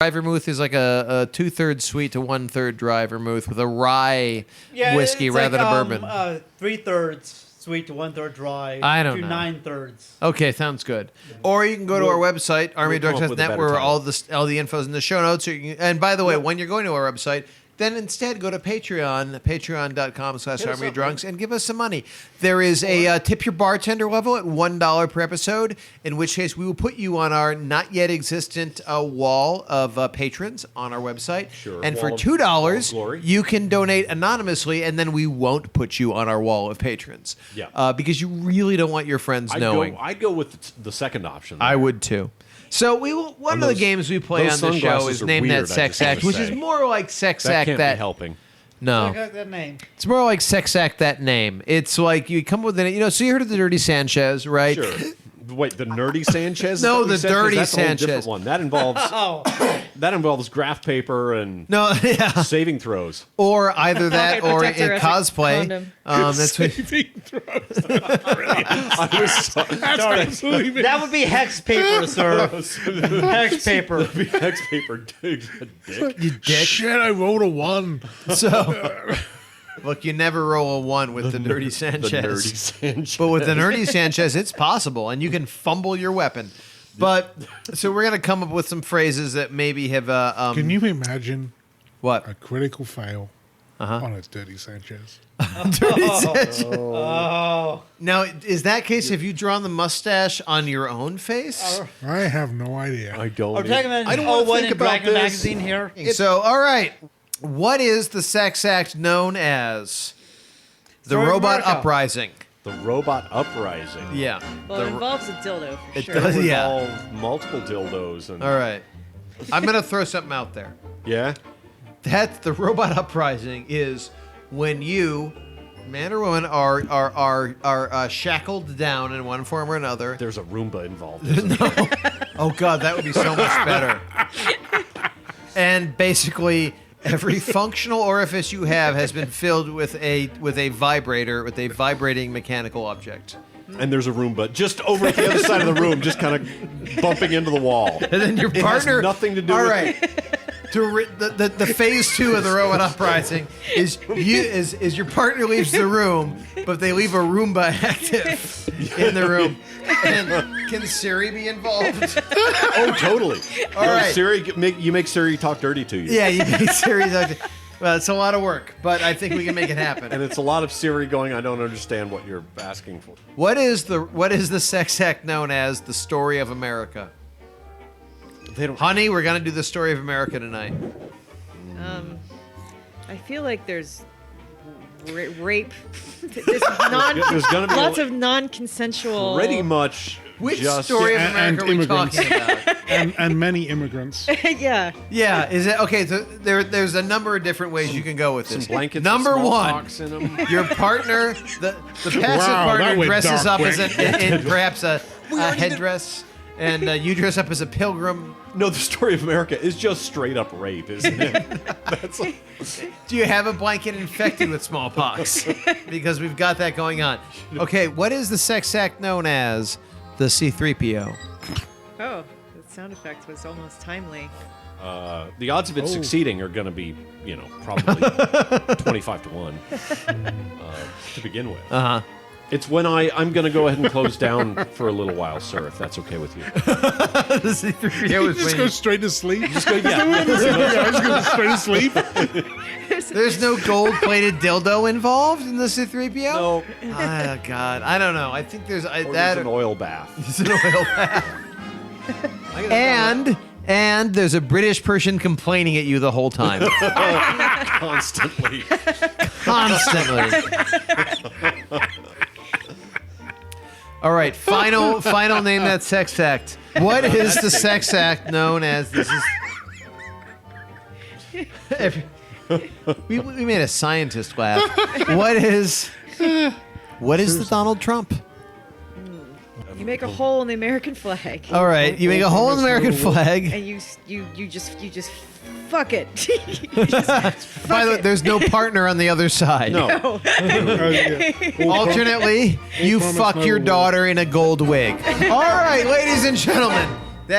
Dry vermouth is like a 2/3 sweet to 1/3 dry vermouth with a rye whiskey rather than a bourbon. 3/3 sweet to 1/3 dry. I don't to know. 9/3. Okay, sounds good. Or you can go to our website, armydrugs.net, where all the info's in the show notes. Or you can, and by the way, when you're going to our website, then instead go to Patreon, patreon.com/armydrunks, and give us some money. There is a tip your bartender level at $1 per episode, in which case we will put you on our not yet existent wall of patrons on our website. Sure. And for Wall of $2, glory. you can donate anonymously, and then we won't put you on our wall of patrons. Yeah. Because you really don't want your friends knowing. I'd go with the second option. I would too. So one of the games we play on the show is Name That Sex Act, which is more like Sex Act can't That. be helping. No. I got that name. It's more like Sex Act That Name. It's like you come with so you heard of the Dirty Sanchez, right? Sure. Wait, the nerdy Sanchez? No, Is that what the you said? 'Cause dirty that's a whole Sanchez. different one. That involves graph paper and No, yeah. saving throws. Or either that or in Protector as a cosplay. condom. That's what, That would be hex paper, sir. Hex paper. Hex paper, dick. you dick. Shit, I rolled a 1. So, look, you never roll a 1 with the Dirty Sanchez. The nerdy Sanchez. But with the Nerdy Sanchez, it's possible, and you can fumble your weapon. But so we're gonna come up with some phrases that maybe have. Can you imagine What? a critical fail on a Dirty Sanchez? Dirty Sanchez. Oh. Now, is that case? Have you drawn the mustache on your own face? I have no idea. I don't. Are we talking about I don't want to one think in about Dragon this. magazine here? So, all right. What is the sex act known as? The Story of Robot America. Uprising. The robot uprising. Yeah. Well, it involves a dildo for It sure. does. It would Yeah. involve multiple dildos and All right. I'm gonna throw something out there. yeah. That the Robot Uprising is when you, man or woman, are shackled down in one form or another. There's a Roomba involved. Isn't there? Oh God, that would be so much better. And basically, every functional orifice you have has been filled with a vibrator, with a vibrating mechanical object. And there's a Roomba just over at the other side of the room, just kind of bumping into the wall. And then your It has partner. nothing to do All with right. The phase 2 of the Robot Uprising is your partner leaves the room, but they leave a Roomba active in the room. And can Siri be involved? Oh, totally. All right. Siri, you make Siri talk dirty to you. Yeah, you make Siri. Well, it's a lot of work, but I think we can make it happen. And it's a lot of Siri going, I don't understand what you're asking for. What is the sex act known as? The Story of America. They don't. Honey, we're gonna do the Story of America tonight. I feel like there's rape. There's There's gonna be lots of non-consensual. pretty much Which just story of and America are we immigrants. talking about? and many immigrants. Yeah. Yeah, is it okay? So there's a number of different ways you can go with some this. blankets. Number with one, smallpox in them. your partner, the passive Wow, partner that went dresses dark up as quick. in perhaps a headdress, and you dress up as a pilgrim. No, the story of America is just straight up rape, isn't it? That's like, Do you have a blanket infected with smallpox? Because we've got that going on. Okay, what is the sex act known as? The C-3PO. Oh, the sound effect was almost timely. the odds of it succeeding are going to be, probably 25 to 1 to begin with. Uh-huh. It's when I'm going to go ahead and close down for a little while, sir, if that's okay with you. The C-3PO is Just when go straight to sleep. Just go, yeah. Yeah, just go straight to sleep. there's no gold-plated dildo involved in the C-3PO? No. Oh, God. I don't know. I think there's Or that. there's an oil bath. It's an oil bath. And there's a British person complaining at you the whole time. Constantly. Constantly. All right, final name that sex act. What is the sex act known as? This is. We made a scientist laugh. What is the Donald Trump? You make a hole in the American flag, All right, you make a hole in the American flag. and you just fuck it. By the way, there's no partner on the other side. No. Alternately, you promise fuck no your reward. daughter in a gold wig. All right, ladies and gentlemen, We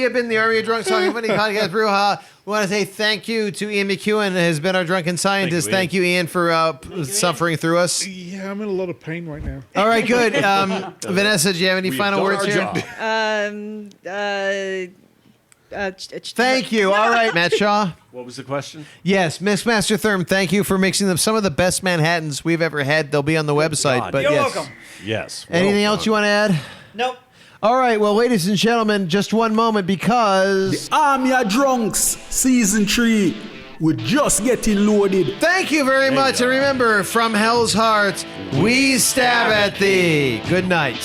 have been the Army of Drunks Talking Funny Podcast. Bruja. We want to say thank you to Ian McEwan, who has been our drunken scientist. Thank you, Ian, for suffering through us. Yeah, I'm in a lot of pain right now. All right, good. Vanessa, do you have any final words here? Thank you. All right, Matt Shaw. What was the question? Yes, Mixmaster Therm, thank you for mixing them. Some of the best Manhattans we've ever had. They'll be on the website. God. But You're yes. welcome. Yes. Anything else you want to add? Nope. All right, well, ladies and gentlemen, just one moment because... Army of Drunks Season 3. We're just getting loaded. Thank you very much. And remember, from Hell's Heart, we stab at thee. Good night.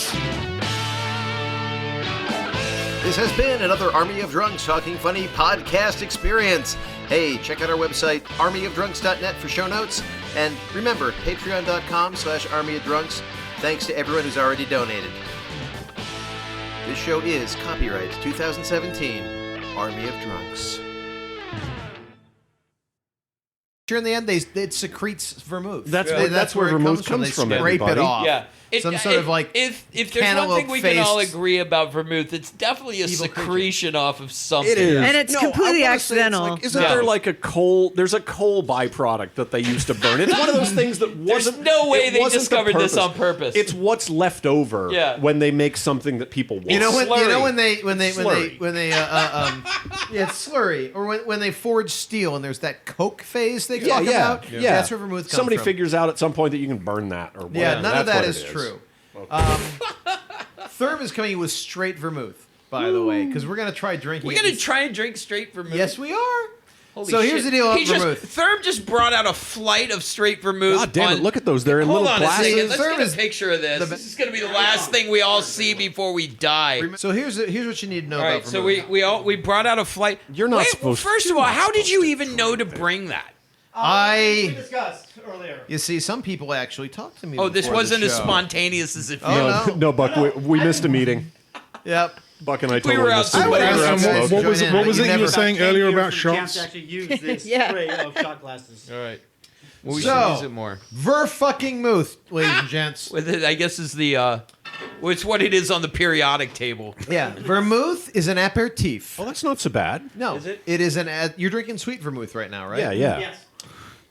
This has been another Army of Drunks Talking Funny podcast experience. Hey, check out our website, armyofdrunks.net for show notes. And remember, patreon.com/armyofdrunks. Thanks to everyone who's already donated. This show is copyright 2017, Army of Drunks. Sure, in the end, it secretes vermouth. That's where it vermouth comes They from. scrape Everybody. it off. Yeah. Some sort of like if there's one thing we can all cantaloupe-faced agree about vermouth, it's definitely a evil secretion off of something. It is. And it's completely I wanna say it's accidental. like, isn't Yeah. there like a coal? There's a coal byproduct that they used to burn. It's one of those things that wasn't. There's no way it they wasn't the discovered this purpose. on purpose. It's what's left over Yeah. when they make something that people want. You know when Slurry. it's slurry, or when they forge steel and there's that coke phase they talk yeah, about. yeah. That's where vermouth comes Somebody from. figures out at some point that you can burn that or whatever. Yeah, none of That's that what is it true. Therm is coming with straight vermouth, by the way, because we're gonna try drinking. We're it. gonna try and drink straight vermouth. Yes, we are. Holy So here's shit. the deal about He just- vermouth. Therm just brought out a flight of straight vermouth. God damn it! on- Look at those. They're in Hold little on a glasses. second. Let's Therm get is a picture of this. the- This is going to be the last thing we all see before we die. So here's what you need to know All about right, so vermouth. we brought out a flight. You're not Wait, supposed to- First of all, how did you even know to bring that? We discussed earlier. You see, some people actually talk to me. Oh, this before the wasn't as show. spontaneous as it Oh, feels. no. No, Buck. We missed a meeting. Yep. Buck and I We totally were missed outside. it. I would We were ask out him smoking. What was Join in. what was You it you never- were saying earlier about Chance shots? to actually use this Yeah. spray of shot glasses. All right. Well, we So- should use it more. Ver-fucking-mouth, ladies and gents. With it, I guess is the well, it's what it is on the periodic table. Yeah, vermouth is an aperitif. Oh, that's not so bad. No, Is it? It is you're drinking sweet vermouth right now, right? Yeah, yeah. Yes.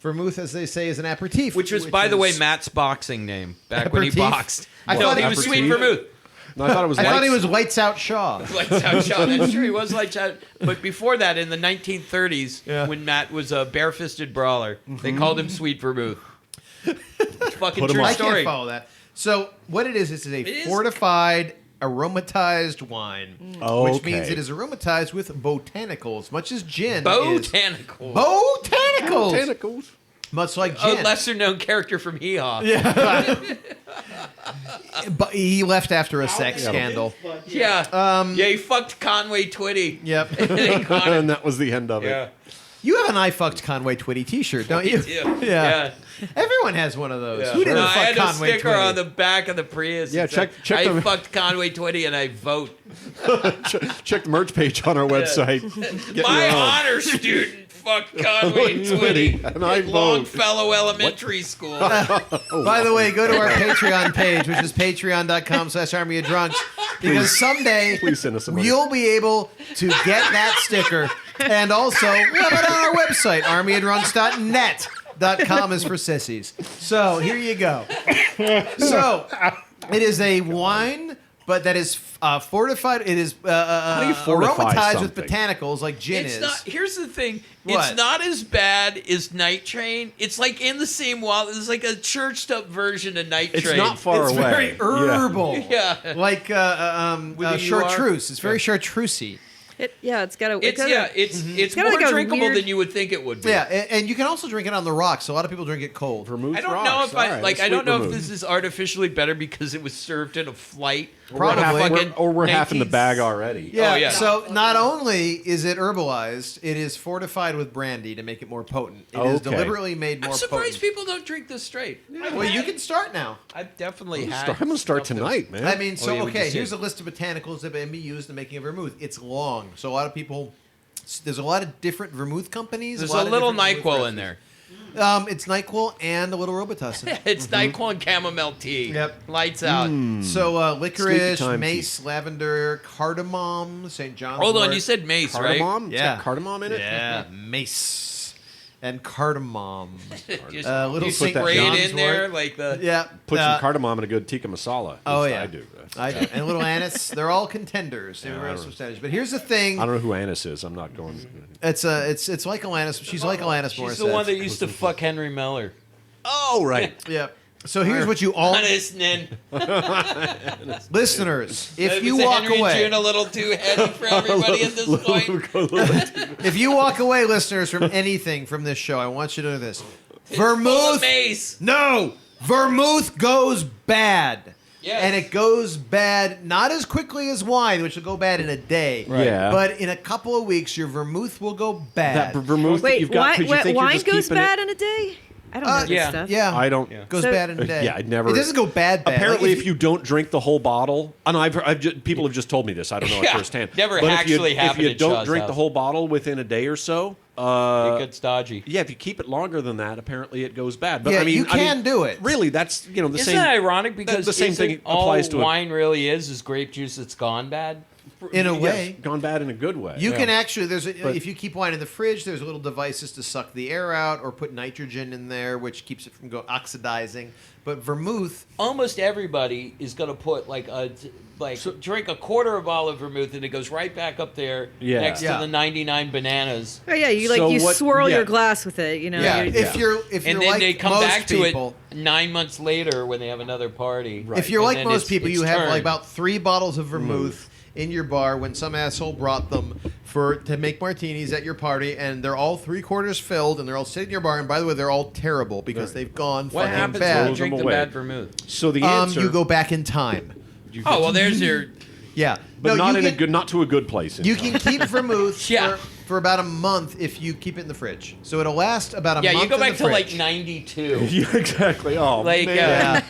Vermouth, as they say, is an aperitif. Which was, by the way, is- Matt's boxing name back when he Aperitif? boxed. I No, thought he it was was sweet aperitif. vermouth. No, I thought it was. I thought he lights. was Lights Out Shaw. Lights Out Shaw. That's true. He was Lights Out. But before that, in the 1930s, Yeah. when Matt was a barefisted brawler, they called him Sweet Vermouth. It's fucking Put him true on. I story. can't follow that. So what it is a is- fortified aromatized wine, Okay. which means it is aromatized with botanicals, much as gin is. Botanical. Botanicals! Botanicals. Much like A gin. lesser known character from Hee Haw. But he left after a sex scandal. Yeah. Yeah, he fucked Conway Twitty. Yep. They caught him. And that was the end of it. Yeah. You have an I fucked Conway Twitty t-shirt, don't you? Yeah. Everyone has one of those. Yeah. Who didn't No, I fuck had a Conway sticker Twitty? on the back of the Prius. Yeah, that said, check I the- fucked Conway Twitty and I vote. Check the merch page on our website. Get My your own. honor student fucked Conway Twitty, Twitty and I in vote. Longfellow Elementary School. By the way, go to our Patreon page, which is patreon.com/Army of Drunks, because someday Please send us some money. you'll be able to get that sticker. And also, we have it on our website, armyofdrunks.net.com is for sissies. So here you go. So it is a wine, but that is fortified. It is do you fortify aromatized with something? botanicals like gin It's is. not. Here's the thing. What? It's not as bad as Night Train. It's like in the same wall. It's like a churched up version of Night It's Train. not far It's away. very herbal. Yeah. Like With a chartreuse. It's very chartreusey. It's got a. It's it's got more like a drinkable weird- than you would think it would be. Yeah, and you can also drink it on the rocks. So a lot of people drink it cold. Vermouth I don't rocks. know if All right, I don't know if sweet this is artificially better because it was served in a flight. Probably. Or we're half in the bag already. Yeah, Oh, yeah. So not only is it herbalized, it is fortified with brandy to make it more potent. It is Okay. deliberately made more I'm surprised potent. people don't drink this straight. Well, you can start now. I definitely had. I'm gonna start stuff that- tonight, man. I mean, so yeah, we okay, just here's did. a list of botanicals that can be used in making a vermouth. It's long, so a lot of people. There's a lot of different vermouth companies. There's lot a of little different vermouth NyQuil in recipes. there. It's NyQuil and a little Robitussin. It's NyQuil and chamomile tea. Yep. Lights out. So licorice, Sleepy time mace, lavender, cardamom, St. John's Hold on, wort. you said mace, right? Cardamom? It's Yeah. got cardamom in it? Yeah, mace and cardamom. Just, little you St. spray John's it in there wort. like the. Yeah. Put some cardamom in a good tikka masala. At Oh least yeah, I do. I do. And a little anise. They're all contenders. They're I all don't- percentage. But here's the thing. I don't know who Annis is. I'm not going. It's like Alanis. She's like Alanis She's Morissette. the one that used to fuck Henry Miller. Oh, right. Yeah. So here's what you all Honest, Nin. listeners, if Was you the walk Henry away, and June a little too heady for everybody at this point? if you walk away, listeners, from anything from this show, I want you to know this: Full of Vermouth. mace. No, Vermouth goes bad. Yes. And it goes bad not as quickly as wine, which will go bad in a day. Right. Yeah. But in a couple of weeks, your vermouth will go bad. That vermouth that Wait, you've got, could you think you're wine just goes keeping bad it? in a day? I don't know this yeah. stuff. Yeah. I don't. Goes So- bad in a day. Yeah, I'd never. It doesn't go bad. Apparently, Like, if you don't drink the whole bottle, I know people have just told me this. I don't know it Yeah, firsthand. never But actually if happened you at don't Shaw's drink house. the whole bottle within a day or so, It gets dodgy. yeah, if you keep it longer than that, apparently it goes bad. But Yeah, I mean, you can do it. Really, that's the Isn't same. that ironic? Because the same isn't thing all applies to it. wine really is grape juice that's gone bad. in a Yes, way, gone bad in a good way. you Yeah. can actually. If you keep wine in the fridge, there's little devices to suck the air out or put nitrogen in there, which keeps it from oxidizing. But vermouth, Almost everybody is going to put drink a quarter of olive vermouth and it goes right back up there Yeah. next Yeah. to the 99 bananas. Oh yeah, you So what- swirl yeah. your glass with it. You know. yeah. you're- If you're And then like they come most back to people, it 9 months later when they have another party. Right. if you're And like then most it's- people, it's you have turned. like about 3 bottles of vermouth in your bar when some asshole brought them to make martinis at your party, and they're all 3/4 filled, and they're all sitting in your bar. And by the way, they're all terrible because they've gone What fucking happens bad. when you Throws them drink the away. bad vermouth? So the answer, You go back in time. Oh, well, there's your... Yeah, but not you in a can- good, not to a good place. in You time. can keep vermouth Yeah. for about a month if you keep it in the fridge. So it'll last about a Yeah, month. you go in back the to like fridge. 92. Yeah, exactly. Oh, Like, man. Yeah.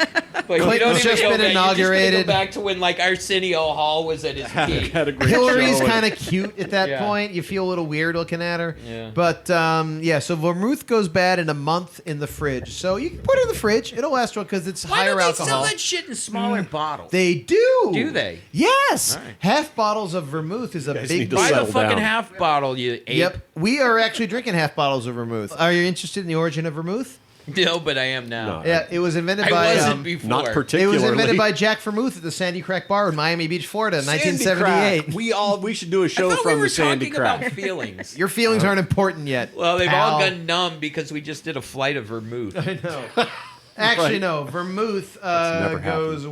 But you Clinton's don't even just go been back. You're just inaugurated. gonna go back to when like Arsenio Hall was at his peak. Had a great Hillary's show. kind of cute at that Yeah. point. You feel a little weird looking at her. Yeah. But yeah, so vermouth goes bad in a month in the fridge. So you can put it in the fridge. It'll last well because it's Why higher don't they alcohol. sell that shit in smaller bottles? They do. Do they? Yes. All right. Half bottles of vermouth is a guys big need to Buy the settle fucking down. half bottle, you ape. Yep. We are actually drinking half bottles of vermouth. Are you interested in the origin of vermouth? No, but I am now. No. Yeah, it was invented I by wasn't before. Not it particularly. was invented by Jack Vermouth at the Sandy Crack Bar in Miami Beach, Florida, in 1978. We should do a I show thought from we were the Sandy talking Crack. about feelings. Your feelings aren't important yet. Well, they've all pal. gone numb because we just did a flight of vermouth. I know. Actually, Right. no. Vermouth never goes.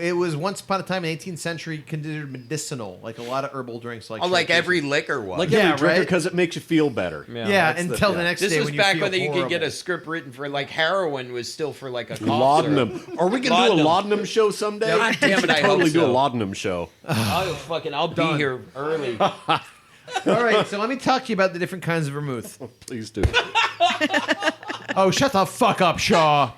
It was once upon a time in the 18th century considered medicinal, like a lot of herbal drinks, like Oh, like sharpness. every liquor was. Like Yeah, every drinker right? because it makes you feel better. Yeah, that's until the yeah. next This day was when you back feel when you horrible. could get a script written for like heroin was still for like a cough Laudanum. syrup. Are we going to do a Laudanum. laudanum show someday? God damn it, I totally hope do a so. laudanum show. I'll be here early. All right, so let me talk to you about the different kinds of vermouth. Please do. Oh, shut the fuck up, Shaw.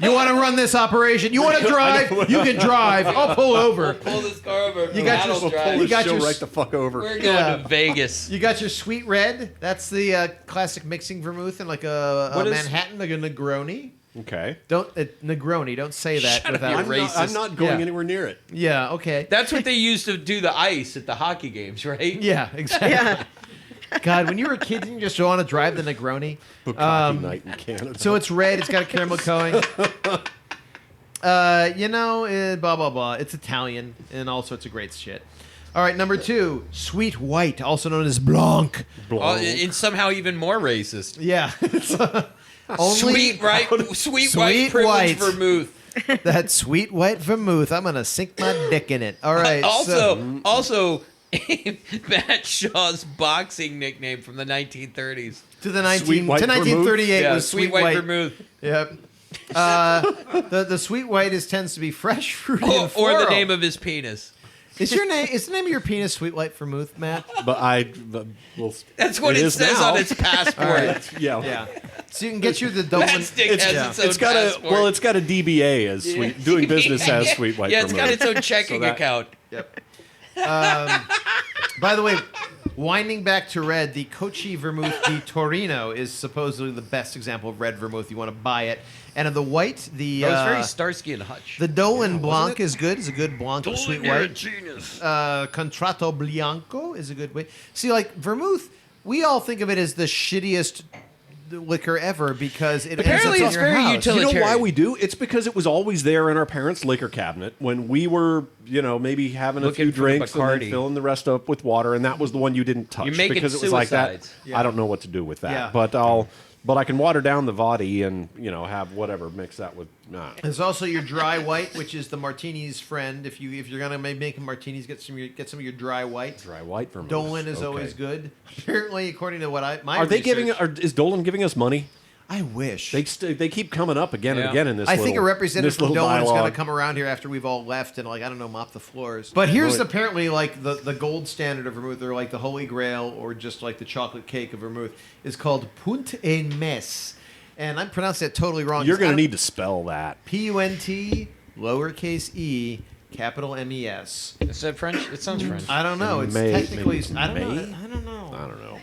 You want to run this operation? You want to drive? You can drive. I'll pull over. Pull this car over. You got your- That'll Pull drive. You this got show your- right the fuck over. We're going Yeah. to Vegas. You got your sweet red. That's the classic mixing vermouth in like a What is- Manhattan, like a Negroni. Okay. Don't Negroni. Don't say that Shut up, without. you racist. I'm not going Yeah. anywhere near it. Yeah. Okay. That's what they used to do the ice at the hockey games, right? Yeah. Exactly. Yeah. God, when you were a kid, didn't you just want to drive the Negroni? Bukkake night in Canada. So it's red. It's got a caramel coating. Blah blah blah. It's Italian and all sorts of great shit. All right, number 2, sweet white, also known as blanc. And somehow even more racist. Yeah, it's, only Sweet, right? Sweet Sweet white privileged white. vermouth. that sweet white vermouth. I'm gonna sink my dick in it. All right. Also, Matt Shaw's boxing nickname from the 1930s. to the Sweet white 1938 Yeah, was sweet white vermouth. Yep. The sweet white tends to be fresh, fruity, and Or the floral. name of his penis. Is the name of your penis sweet white vermouth, Matt? Well, That's what it is says now. on its passport. Right. Yeah. Yeah. So you can get you the Dublin. That stick has its own It's got passport. it's got a DBA as sweet, doing business as sweet white Yeah, it's got vermouth. its own checking that- account. Yep. By the way, Winding back to red, the Kochi Vermouth di Torino is supposedly the best example of red vermouth. You want to buy it. And of the white, the That was very Starsky and Hutch. the Dolan Blanc is good. It's a good Blanc with sweet white. Contratto Bianco is a good way. See, like vermouth, we all think of it as the shittiest liquor ever because it Apparently ends up it's in your very house. utilitarian. You know why we do? It's because it was always there in our parents' liquor cabinet when we were, maybe having a Looking few for the drinks and then Bacardi. filling the rest up with water, and that was the one you didn't touch You're making because it was like that. suicides. Yeah. I don't know what to do with that, Yeah. but I can water down the vodka and have whatever mix that with. There's also your dry white, which is the martini's friend. If you're gonna make martinis, get some of your dry white. Dry white vermouth. Dolan is Okay. always good. Apparently, according to what my Are they research- is Dolan giving us money? I wish. They keep coming up again and Yeah. again in this. I think a little- representative this from little Dolan is going to dialogue. come around here after we've all left and mop the floors. But here's apparently like the gold standard of vermouth, or like the holy grail, or just like the chocolate cake of vermouth, is called Punt et Mess, and I'm pronouncing it totally wrong. You're going to need to spell that. PUNT lowercase e capital MES. Is that French? It sounds French. I don't know. It's May- technically maybe I don't know. May? I don't know. I don't know.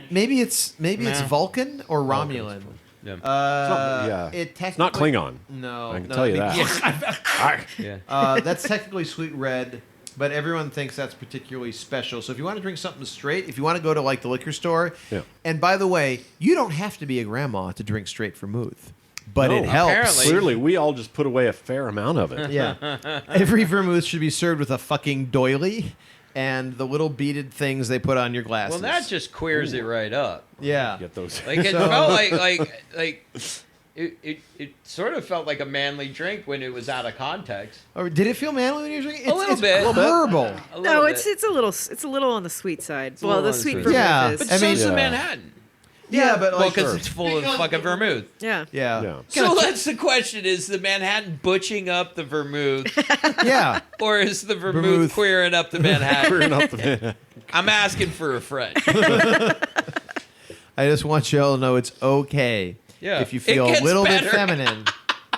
Maybe it's Nah. Vulcan or Romulan. Yeah. Yeah. It It's not technically- Klingon. No, I can no, tell you that'd be- that. Yeah. That's technically sweet red, but everyone thinks that's particularly special. So if you want to drink something straight, if you want to go to like the liquor store, Yeah. and by the way, you don't have to be a grandma to drink straight vermouth, but No, it helps. apparently. Clearly, we all just put away a fair amount of it. Yeah. Every vermouth should be served with a fucking doily and the little beaded things they put on your glasses. Well, that just queers it right up. yeah. Get those. Like it So- felt like it sort of felt like a manly drink when it was out of context. Or did it feel manly when you were drinking? A little bit. Horrible. A little No, bit. it's a little on the sweet side. a Well, little the on the sweet sweet vermouth side. is. But I mean- so's the Yeah. Manhattan. Yeah, but Well, like, because it's full of fucking vermouth. Yeah. yeah. Yeah. So that's the question: is the Manhattan butching up the vermouth, Yeah. or is the vermouth, Vermouth. queering up the Manhattan? Queering up the- I'm asking for a friend. I just want you all to know it's okay Yeah. if you It feel a gets little better. bit feminine.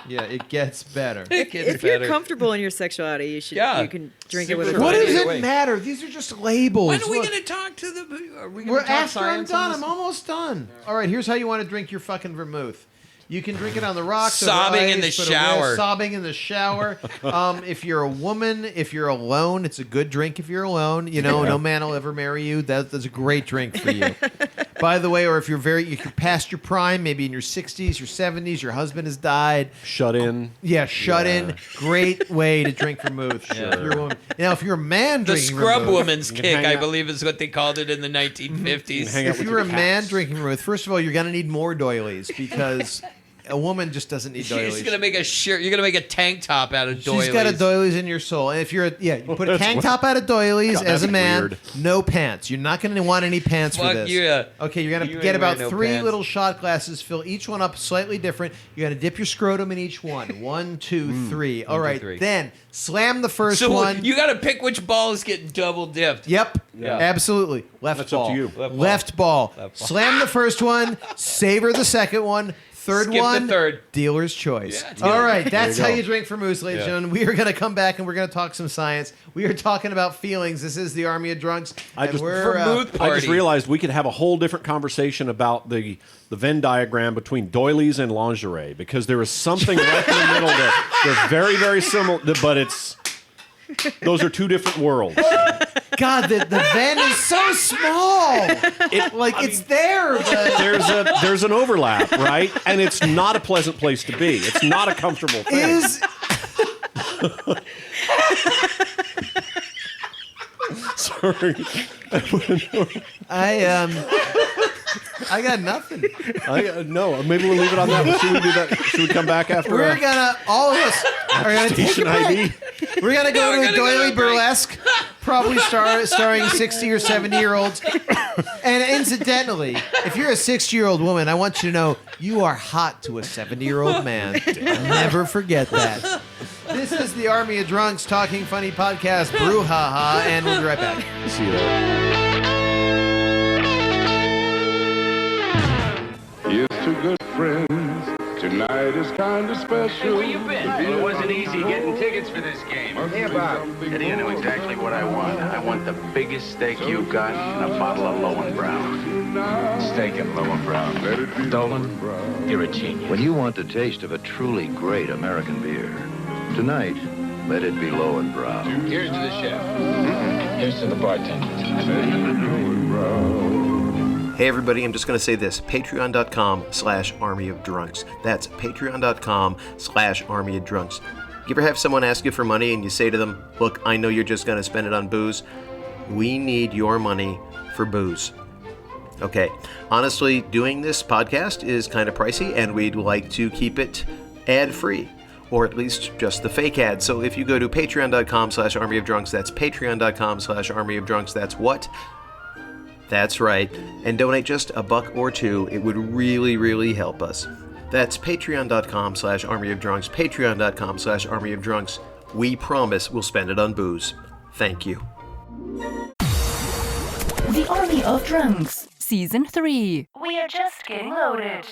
Yeah, it gets better. It gets If you're better. comfortable in your sexuality, you should. Yeah. You can drink it Super with a fun. What Either does it way. matter? These are just labels. When are we Look, going to talk to the? Are we we're going to talk after I'm science on done. this? I'm almost done. All right, here's how you want to drink your fucking vermouth. You can drink it on the rocks, over Sobbing in ice, the put a whisk, shower. sobbing in the shower. If you're a woman, if you're alone, it's a good drink. If you're alone, no man will ever marry you. That's a great drink for you. By the way, or if you're past your prime, maybe in your 60s, your 70s, your husband has died. Shut in. Yeah, shut in. Great way to drink vermouth. If you're a woman. Now, if you're a man The drinking scrub vermouth, woman's can kick, hang I out. believe, is what they called it in the 1950s. Hang out if with you're a your man cats. drinking vermouth, first of all, you're going to need more doilies because a woman just doesn't need doilies. She's gonna make a shirt. You're gonna make a tank top out of doilies. She's got a doilies in your soul. And if you're you put a That's tank weird. top out of doilies God, as a that's man, weird. no pants. You're not going to want any pants for Fuck this. yeah. Okay, you're going You to get ain't about wearing no 3 pants. little shot glasses, fill each one up slightly different. You're going to dip your scrotum in each one. 1, 2, 3. All right, 3. then slam the first So one. you got to pick which ball is getting double dipped. Yep. Yeah. Absolutely. Left That's up ball. to you. Left ball. Left ball. Slam the first one. Savor the second one. Third Skip the one. third. Dealer's choice. Yeah, dealer. All right. That's you how go. you drink vermouth, ladies and Yeah. gentlemen. We are going to come back and we're going to talk some science. We are talking about feelings. This is the Army of Drunks. I just- Vermouth I party. just realized we could have a whole different conversation about the Venn diagram between doilies and lingerie because there is something right in the middle there. They're very, very similar, but those are two different worlds. God, the Venn is so small. It's there. But There's an overlap, right? And it's not a pleasant place to be. It's not a comfortable thing. is Sorry. I got nothing. No, maybe we'll leave it on that one. Should we do that? Should we come back after? We're gonna all of us are gonna take a Station break. ID. We're gonna go We're to a gonna go to doily a break. burlesque, probably starring 60 or 70-year-olds. And incidentally, if you're a 60-year-old woman, I want you to know you are hot to a 70-year-old man. Never forget that. This is the Army of Drunks Talking Funny Podcast, Brouhaha, and we'll be right back. See you later. Here's to good friends Tonight is kind of special. Hey, where you been? Well, it wasn't easy getting tickets for this game. Hey, Bob. Eddie, I know exactly what I want. I want the biggest steak you've got and a bottle of Lowenbrown. Steak and Lowenbrown. Dolan, you're a genius. When you want the taste of a truly great American beer, tonight, let it be Lowenbrown. Here's to the chef. Here's to the bartender. Hey everybody, I'm just going to say this, patreon.com/Army of Drunks. That's patreon.com/Army of Drunks. You ever have someone ask you for money and you say to them, look, I know you're just going to spend it on booze. We need your money for booze. Okay, honestly, doing this podcast is kind of pricey and we'd like to keep it ad-free. Or at least just the fake ad. So if you go to patreon.com/Army of Drunks, that's patreon.com/Army of Drunks, that's what? That's right. And donate just $1 or $2. It would really, really help us. That's patreon.com/Army of Drunks, patreon.com/Army of Drunks. We promise we'll spend it on booze. Thank you. The Army of Drunks, Season 3. We are just getting loaded.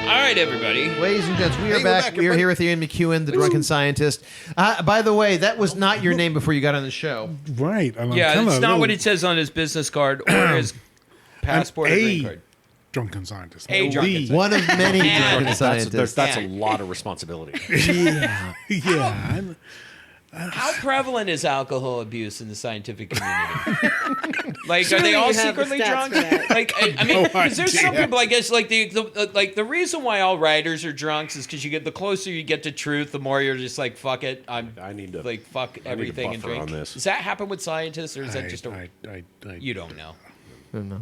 All right, everybody. Ladies and gents, we are back. We are here with Ian McEwan, the drunken scientist. By the way, that was not your name before you got on the show. Right. Yeah, it's not what it says on his business card or his passport or green card. Drunken scientist. A drunken scientist. One of many drunken scientists. That's a lot of responsibility. Yeah. How prevalent is alcohol abuse in the scientific community? Like, are they all secretly drunk? Like, I mean, because there's some people, I guess, like the reason why all writers are drunks is because you get the closer you get to truth, the more you're just like, fuck it, I need to like fuck everything and drink. On this. Does that happen with scientists, or is that just you don't know? I don't know.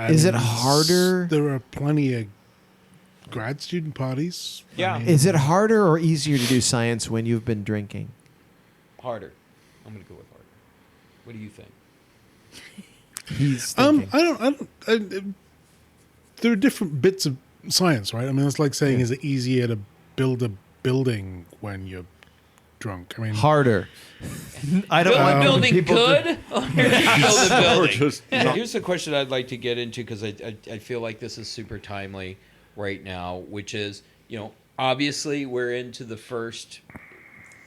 Is it harder? There are plenty of grad student parties. Yeah. Is it harder or easier to do science when you've been drinking? Harder. I'm going to go with harder. What do you think? He's thinking. I don't. There are different bits of science, right? I mean, it's like saying, is it easier to build a building when you're drunk? I mean, harder. I don't build a building good. Or build a building. Just Here's the question I'd like to get into because I feel like this is super timely right now, which is, obviously we're into the first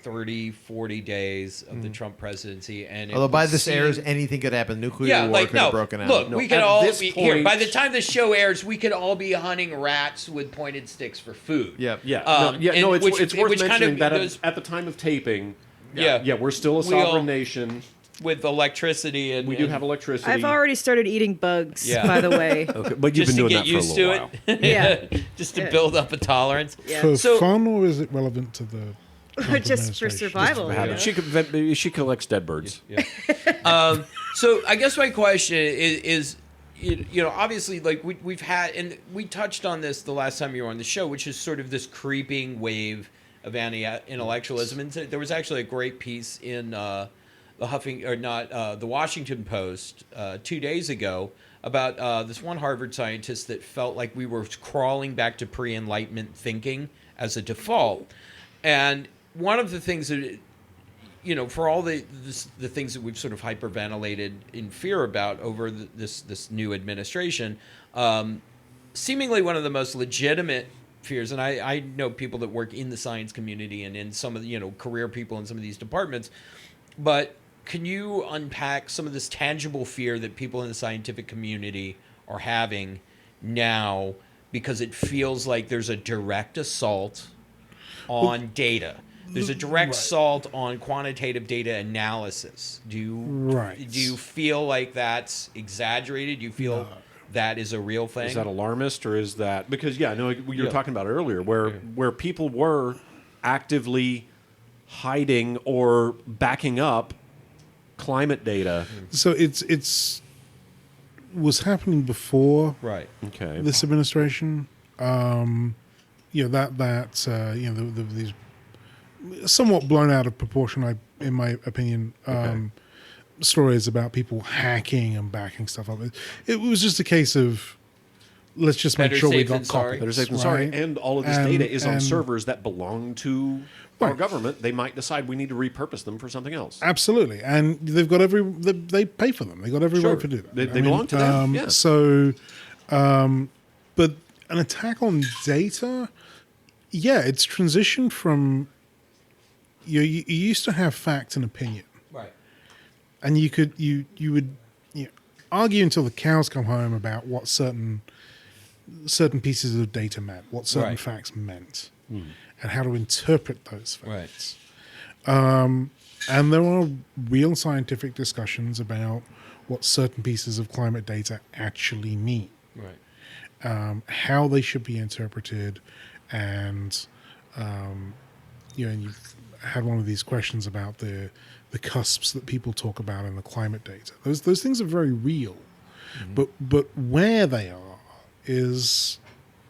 30, 40 days of the Trump presidency, and although by this airs, anything could happen. Nuclear war could have broken out. Look, we could all be here. By the time the show airs, we could all be hunting rats with pointed sticks for food. It's worth mentioning that at the time of taping, we're still a sovereign nation. With electricity, and we do have electricity. I've already started eating bugs, by the way. Okay, but you've been doing that for a little while. Just to build up a tolerance. For fun, or is it relevant to the just for survival? She collects dead birds. So I guess my question is obviously, like we've had, and we touched on this the last time you were on the show, which is sort of this creeping wave of anti-intellectualism. And there was actually a great piece in the Washington Post 2 days ago about this one Harvard scientist that felt like we were crawling back to pre-Enlightenment thinking as a default. And one of the things that, for all the things that we've sort of hyperventilated in fear about over this new administration, seemingly one of the most legitimate fears, and I know people that work in the science community and in some of the, career people in some of these departments, but can you unpack some of this tangible fear that people in the scientific community are having now because it feels like there's a direct assault on data? There's a direct assault on quantitative data analysis. Do you feel like that's exaggerated? Do you feel that is a real thing? Is that alarmist, or is that because you were talking about earlier where people were actively hiding or backing up climate data? So it's was happening before this administration. These somewhat blown out of proportion, in my opinion, stories about people hacking and backing stuff up. It was just a case of let's just make sure we got copies. Better safe than sorry. And all of this data is on servers that belong to our government, they might decide we need to repurpose them for something else. Absolutely, and they've got they pay for them. They got every right to do that. They belong to them. Yeah. So, but an attack on data, it's transitioned from you used to have fact and opinion, right? And you would argue until the cows come home about what certain pieces of data meant, what certain facts meant, and how to interpret those facts. Right. And there are real scientific discussions about what certain pieces of climate data actually mean, right? How they should be interpreted, and and you've had one of these questions about the cusps that people talk about in the climate data. Those things are very real, but where they are is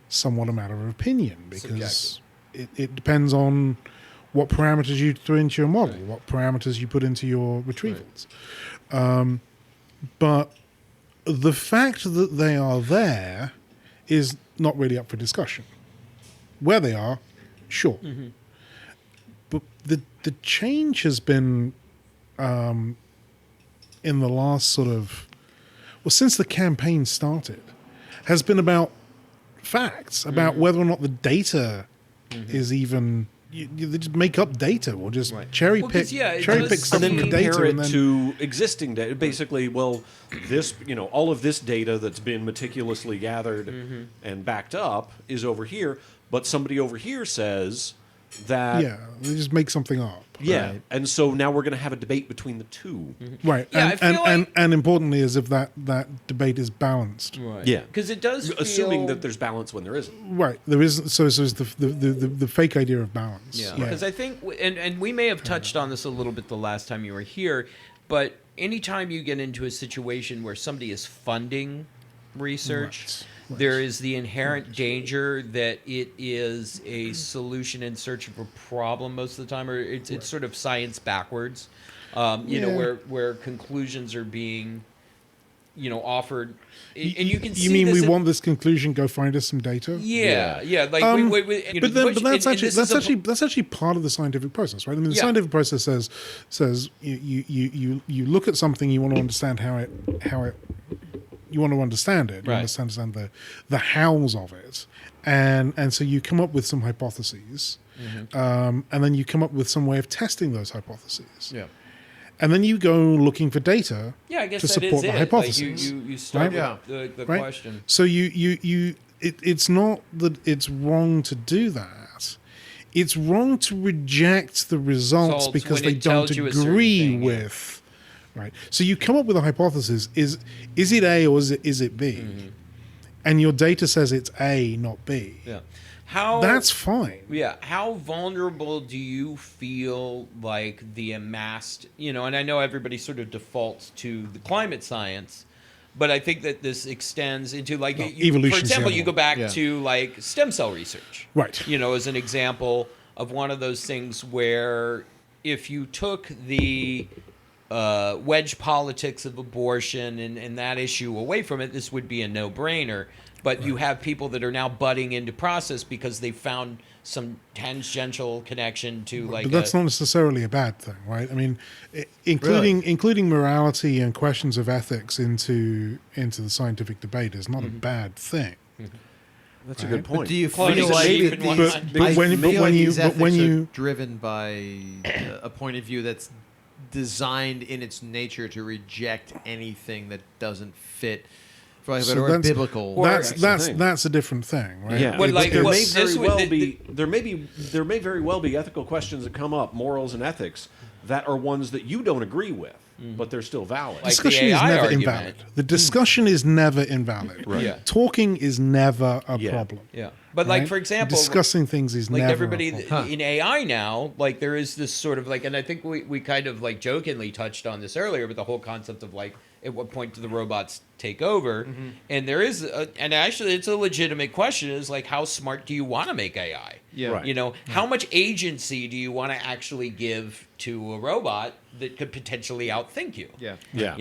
somewhat a matter of opinion, because it depends on what parameters you throw into your model, what parameters you put into your retrievals. But the fact that they are there is not really up for discussion. Where they are, sure. But the change has been in the last since the campaign started, has been about facts, about whether or not the data is even. They just make up data or just cherry pick stuff from the data and then to existing data. Basically, this all of this data that's been meticulously gathered and backed up is over here, but somebody over here says that they just make something up. Yeah, and so now we're going to have a debate between the two. Right, and importantly is if that debate is balanced. Right. Yeah, because it does assuming that there's balance when there isn't. Right, there is. So is the fake idea of balance. Yeah, because I think, and we may have touched on this a little bit the last time you were here, but anytime you get into a situation where somebody is funding research, there is the inherent danger that it is a solution in search of a problem most of the time, or it's sort of science backwards, where conclusions are being, offered, and you can see. You mean we want this conclusion? Go find us some data. But that's actually part of the scientific process, right? I mean, the scientific process says you look at something, you want to understand how it. You want to understand it. You understand the hows of it, and so you come up with some hypotheses, and then you come up with some way of testing those hypotheses. Yeah, and then you go looking for data. Yeah, I guess to that support is the it. hypothesis. Like you start with the question. So it's not that it's wrong to do that. It's wrong to reject the results because they don't agree with. Right. So you come up with a hypothesis. Is it A or is it B? And your data says it's A, not B. Yeah. That's fine. Yeah. How vulnerable do you feel like the amassed, and I know everybody sort of defaults to the climate science, but I think that this extends into evolution. For example, you go back to stem cell research. Right. As an example of one of those things where if you took the wedge politics of abortion and that issue away from it, this would be a no-brainer. But you have people that are now butting into process because they found some tangential connection to But that's not necessarily a bad thing, right? I mean, including morality and questions of ethics into the scientific debate is not a bad thing. That's a good point. But do you feel like these ethics are driven by a point of view that's designed in its nature to reject anything that doesn't fit, for lack of a better word, biblical? That's a different thing, right? Yeah, there may very well be ethical questions that come up, morals and ethics, that are ones that you don't agree with, but they're still valid. Discussion is never invalid. The discussion is never invalid. Right. Yeah. Talking is never a problem. Yeah. But for example, discussing things is never everybody a problem. in AI now, there is this sort of and I think we kind of jokingly touched on this earlier, but the whole concept of at what point do the robots take over? And there is, and actually it's a legitimate question, is how smart do you want to make AI? Yeah. Right. How much agency do you want to actually give to a robot that could potentially outthink you? Yeah. Yeah.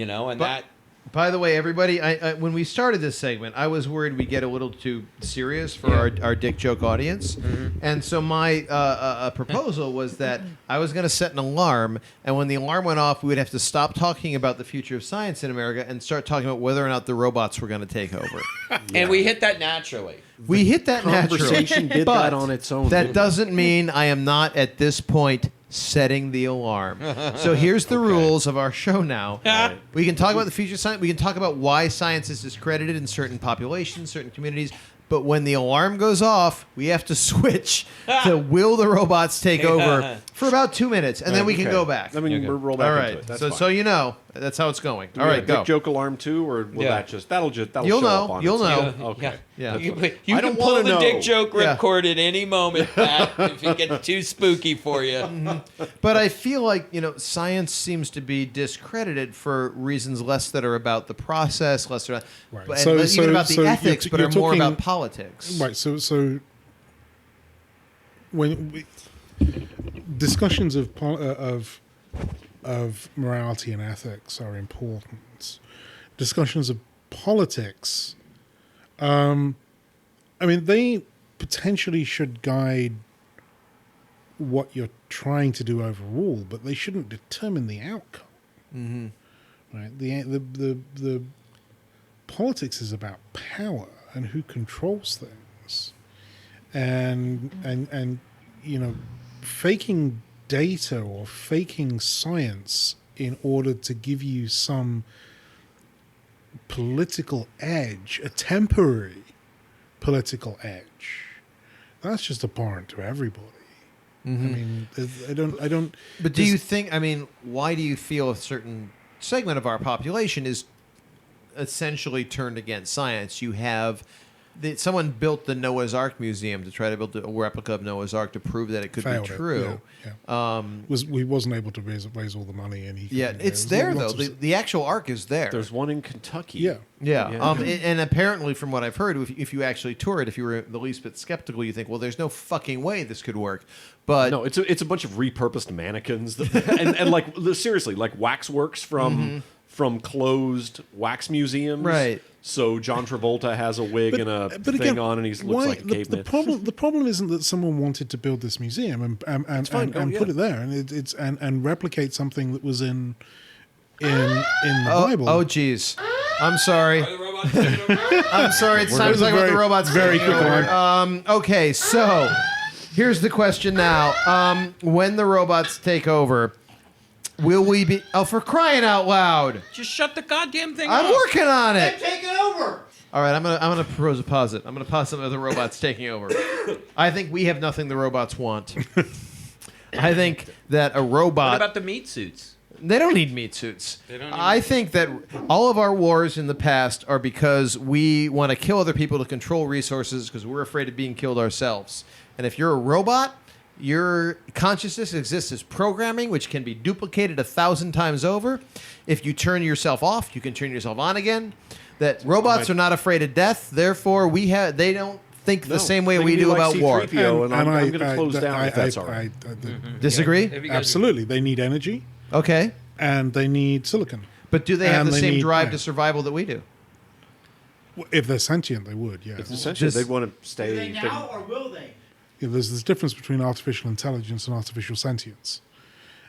By the way, everybody, I when we started this segment, I was worried we'd get a little too serious for our dick joke audience. And so my proposal was that I was going to set an alarm, and when the alarm went off, we would have to stop talking about the future of science in America and start talking about whether or not the robots were going to take over. And we hit that naturally. We hit that naturally. Conversation did that on its own. That doesn't mean I am not, at this point, setting the alarm. So here's the rules of our show now. We can talk about the future of science. We can talk about why science is discredited in certain populations, certain communities. But when the alarm goes off, we have to switch to will the robots take over for about 2 minutes, and then we can go back. I mean, we'll roll back All right. into it. That's so, fine. so you know, that's how it's going. Do All we right, have go. dick joke alarm too, or will that'll You'll show know. up on You'll its know. own? Okay. Yeah. You I can don't pull wanna the know. dick joke Yeah. ripcord at any moment, Pat, if it gets too spooky for you. But I feel like, science seems to be discredited for reasons less that are about the process, less about, Right. and even about the ethics, but you're are more talking- about politics. Right. So when discussions of morality and ethics are important. Discussions of politics, they potentially should guide what you're trying to do overall, but they shouldn't determine the outcome. Mm-hmm. Right? The politics is about power and who controls things, and faking data or faking science in order to give you some political edge, a temporary political edge, that's just abhorrent to everybody. I don't. But do you think? Why do you feel a certain segment of our population is essentially turned against science? You have someone built the Noah's Ark Museum to try to build a replica of Noah's Ark to prove that it could be true. We wasn't able to raise all the money, and it's there though. The actual Ark is there. There's one in Kentucky. Yeah. And apparently, from what I've heard, if you actually tour it, if you were the least bit skeptical, you think, well, there's no fucking way this could work. But no, it's a bunch of repurposed mannequins and like seriously, like waxworks from closed wax museums. Right. So John Travolta has a wig and a thing on, and he looks like a caveman. The problem isn't that someone wanted to build this museum and put it there, and replicate something that was in the Bible. Oh, geez. I'm sorry. I'm sorry. It's time to talk about the robots. Very quick one. Okay, so here's the question now. When the robots take over, will we be... Oh, for crying out loud. Just shut the goddamn thing I'm off. working on it. Take it over. All right, I'm gonna propose a posit. I'm gonna posit something with the robots taking over. I think we have nothing the robots want. I think that a robot... What about the meat suits? They don't need meat suits. I think that all of our wars in the past are because we want to kill other people to control resources because we're afraid of being killed ourselves. And if you're a robot, your consciousness exists as programming, which can be duplicated 1,000 times over. If you turn yourself off, you can turn yourself on again. That robots are not afraid of death. Therefore, they don't think the same way we do about war. And I'm going to close down if that's all right. Disagree? Absolutely. They need energy. Okay. And they need silicon. But do they have the same drive to survival that we do? If they're sentient, they would, yeah. If they're sentient, they'd want to stay... Do they now, or will they? Yeah, there's this difference between artificial intelligence and artificial sentience.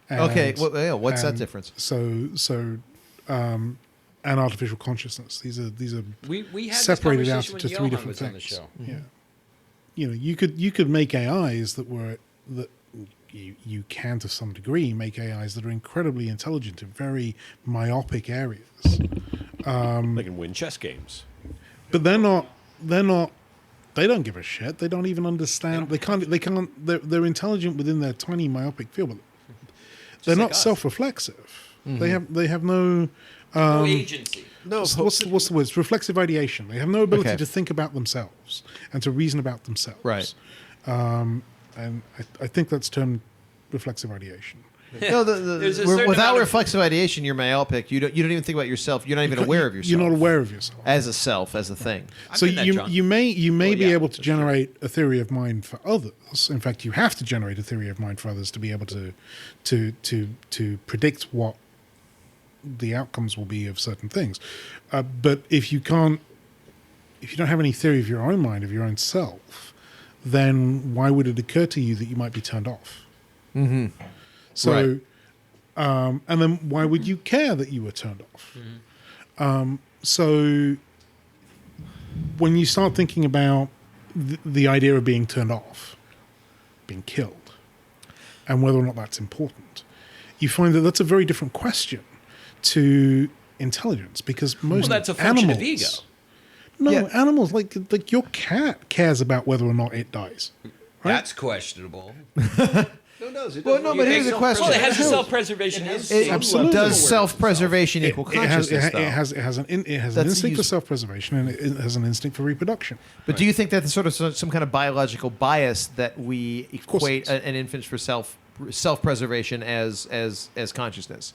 And, what's that difference? And artificial consciousness. These are we had separated out this into conversation three when different Johan was on the things. show. Yeah, you could make AIs that you can to some degree make AIs that are incredibly intelligent in very myopic areas. They can win chess games, but they're not. They don't give a shit. They don't even understand. They can't. They're intelligent within their tiny myopic field, but they're not self-reflexive. Mm-hmm. They have no agency. No, what's the word? It's reflexive ideation. They have no ability to think about themselves and to reason about themselves. Right. And I think that's termed reflexive ideation. No, without reflexive ideation, you're myopic. You don't even think about yourself. You're not even aware of yourself. You're not aware of yourself as a self, as a thing. So you may be able to generate a theory of mind for others. In fact, you have to generate a theory of mind for others to be able to predict what the outcomes will be of certain things. But if you don't have any theory of your own mind, of your own self, then why would it occur to you that you might be turned off? Mm-hmm. So, Right. And then why would you care that you were turned off? So when you start thinking about the idea of being turned off, being killed, and whether or not that's important, you find that that's a very different question to intelligence, because most Well, that's a function animals, of ego. No, animals like your cat cares about whether or not it dies. Right? That's questionable. No, does it? Well, no, but here's the question. Well, it has a self-preservation instinct. Absolutely. Does self-preservation equal consciousness, though? It has an That's instinct for used- self-preservation, and it has an instinct for reproduction. But do you think that there's sort of some kind of biological bias that we equate an infant for self-preservation as consciousness,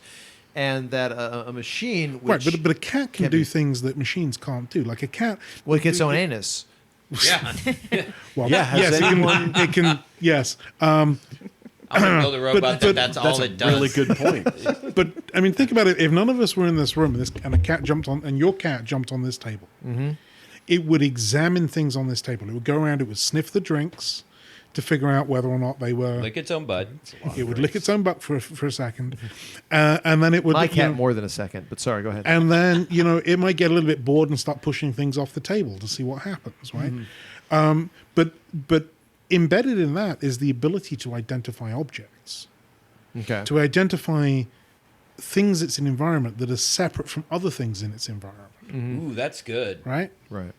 and that a machine, which right? But a cat can do things that machines can't do. Like a cat, well, it gets its own anus. Yeah. Well, Yeah, has yes, anyone- it can. Yes. I'm going to build a robot that's all it does. Really good point. But I mean, think about it. If none of us were in this room and a cat jumped on, and your cat jumped on this table, it would examine things on this table. It would go around. It would sniff the drinks to figure out whether or not they were. Lick its own butt. It would lick its own butt for a second, and then it would. My cat more than a second, but sorry, go ahead. And then it might get a little bit bored and start pushing things off the table to see what happens, right? But embedded in that is the ability to identify objects, to identify things in its environment that are separate from other things in its environment. Ooh, that's good. Right? Right.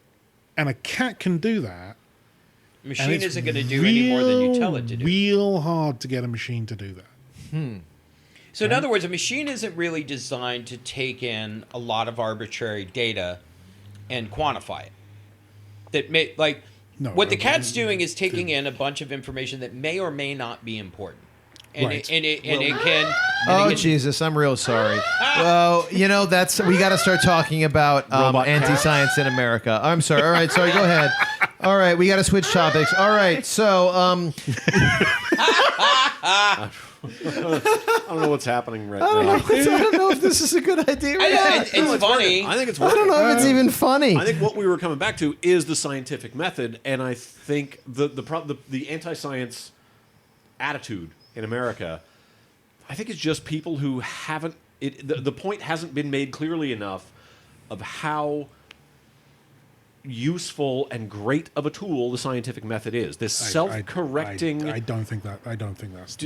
And a cat can do that. Machine isn't going to do any more than you tell it to do. Real hard to get a machine to do that. So in other words, a machine isn't really designed to take in a lot of arbitrary data and quantify it. That may what the cat's doing is taking in a bunch of information that may or may not be important. And Right. it can. Oh Jesus, I'm real sorry. Well, we got to start talking about anti-science in America. I'm sorry. All right, sorry. Go ahead. All right, we got to switch topics. All right, so I don't know what's happening right now. I don't know if this is a good idea. It's funny. I think it's I working. don't know if it's even funny. I think what we were coming back to is the scientific method, and I think the anti-science attitude in America, I think it's just people who haven't. The point hasn't been made clearly enough of how useful and great of a tool the scientific method is. This self-correcting. I don't think that's the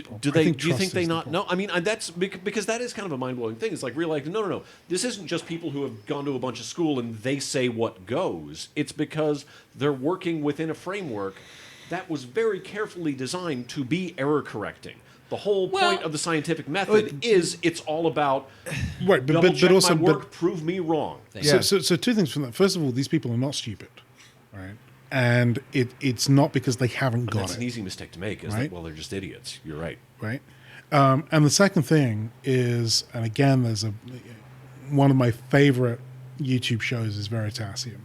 problem. Do you think they not know? I mean, that's because that is kind of a mind-blowing thing. It's like realizing, no. This isn't just people who have gone to a bunch of school and they say what goes. It's because they're working within a framework that was very carefully designed to be error-correcting. The whole point of the scientific method is it's all about double check my work, prove me wrong. So two things from that. First of all, these people are not stupid, right? And it's not because they haven't got That's it. an easy mistake to make. Is that, well, they're just idiots. You're right. Right. And the second thing is, and again, there's one of my favorite YouTube shows is Veritasium,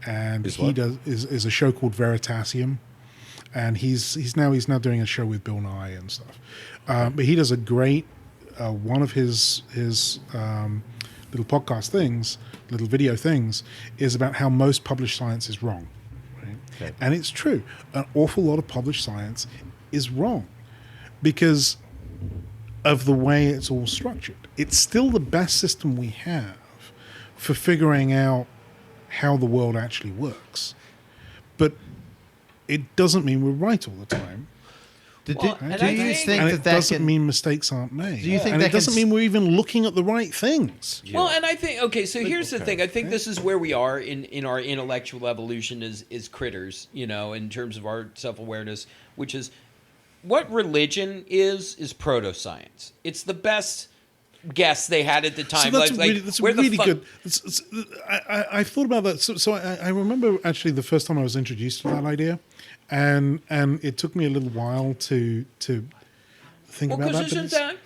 and is a show called Veritasium. And he's now doing a show with Bill Nye and stuff, but he does a great one of his little podcast things, little video things, is about how most published science is wrong, right? Okay. And it's true. An awful lot of published science is wrong because of the way it's all structured. It's still the best system we have for figuring out how the world actually works, but it doesn't mean we're right all the time. Do you think it doesn't mean mistakes aren't made? Do you think and that it doesn't mean we're even looking at the right things? Well, and I think so here's the thing. I think this is where we are in our intellectual evolution as critters, in terms of our self-awareness, which is what religion is proto-science. It's the best guess they had at the time. So that's really good. I thought about that. So I remember actually the first time I was introduced to that idea, and it took me a little while to think about that.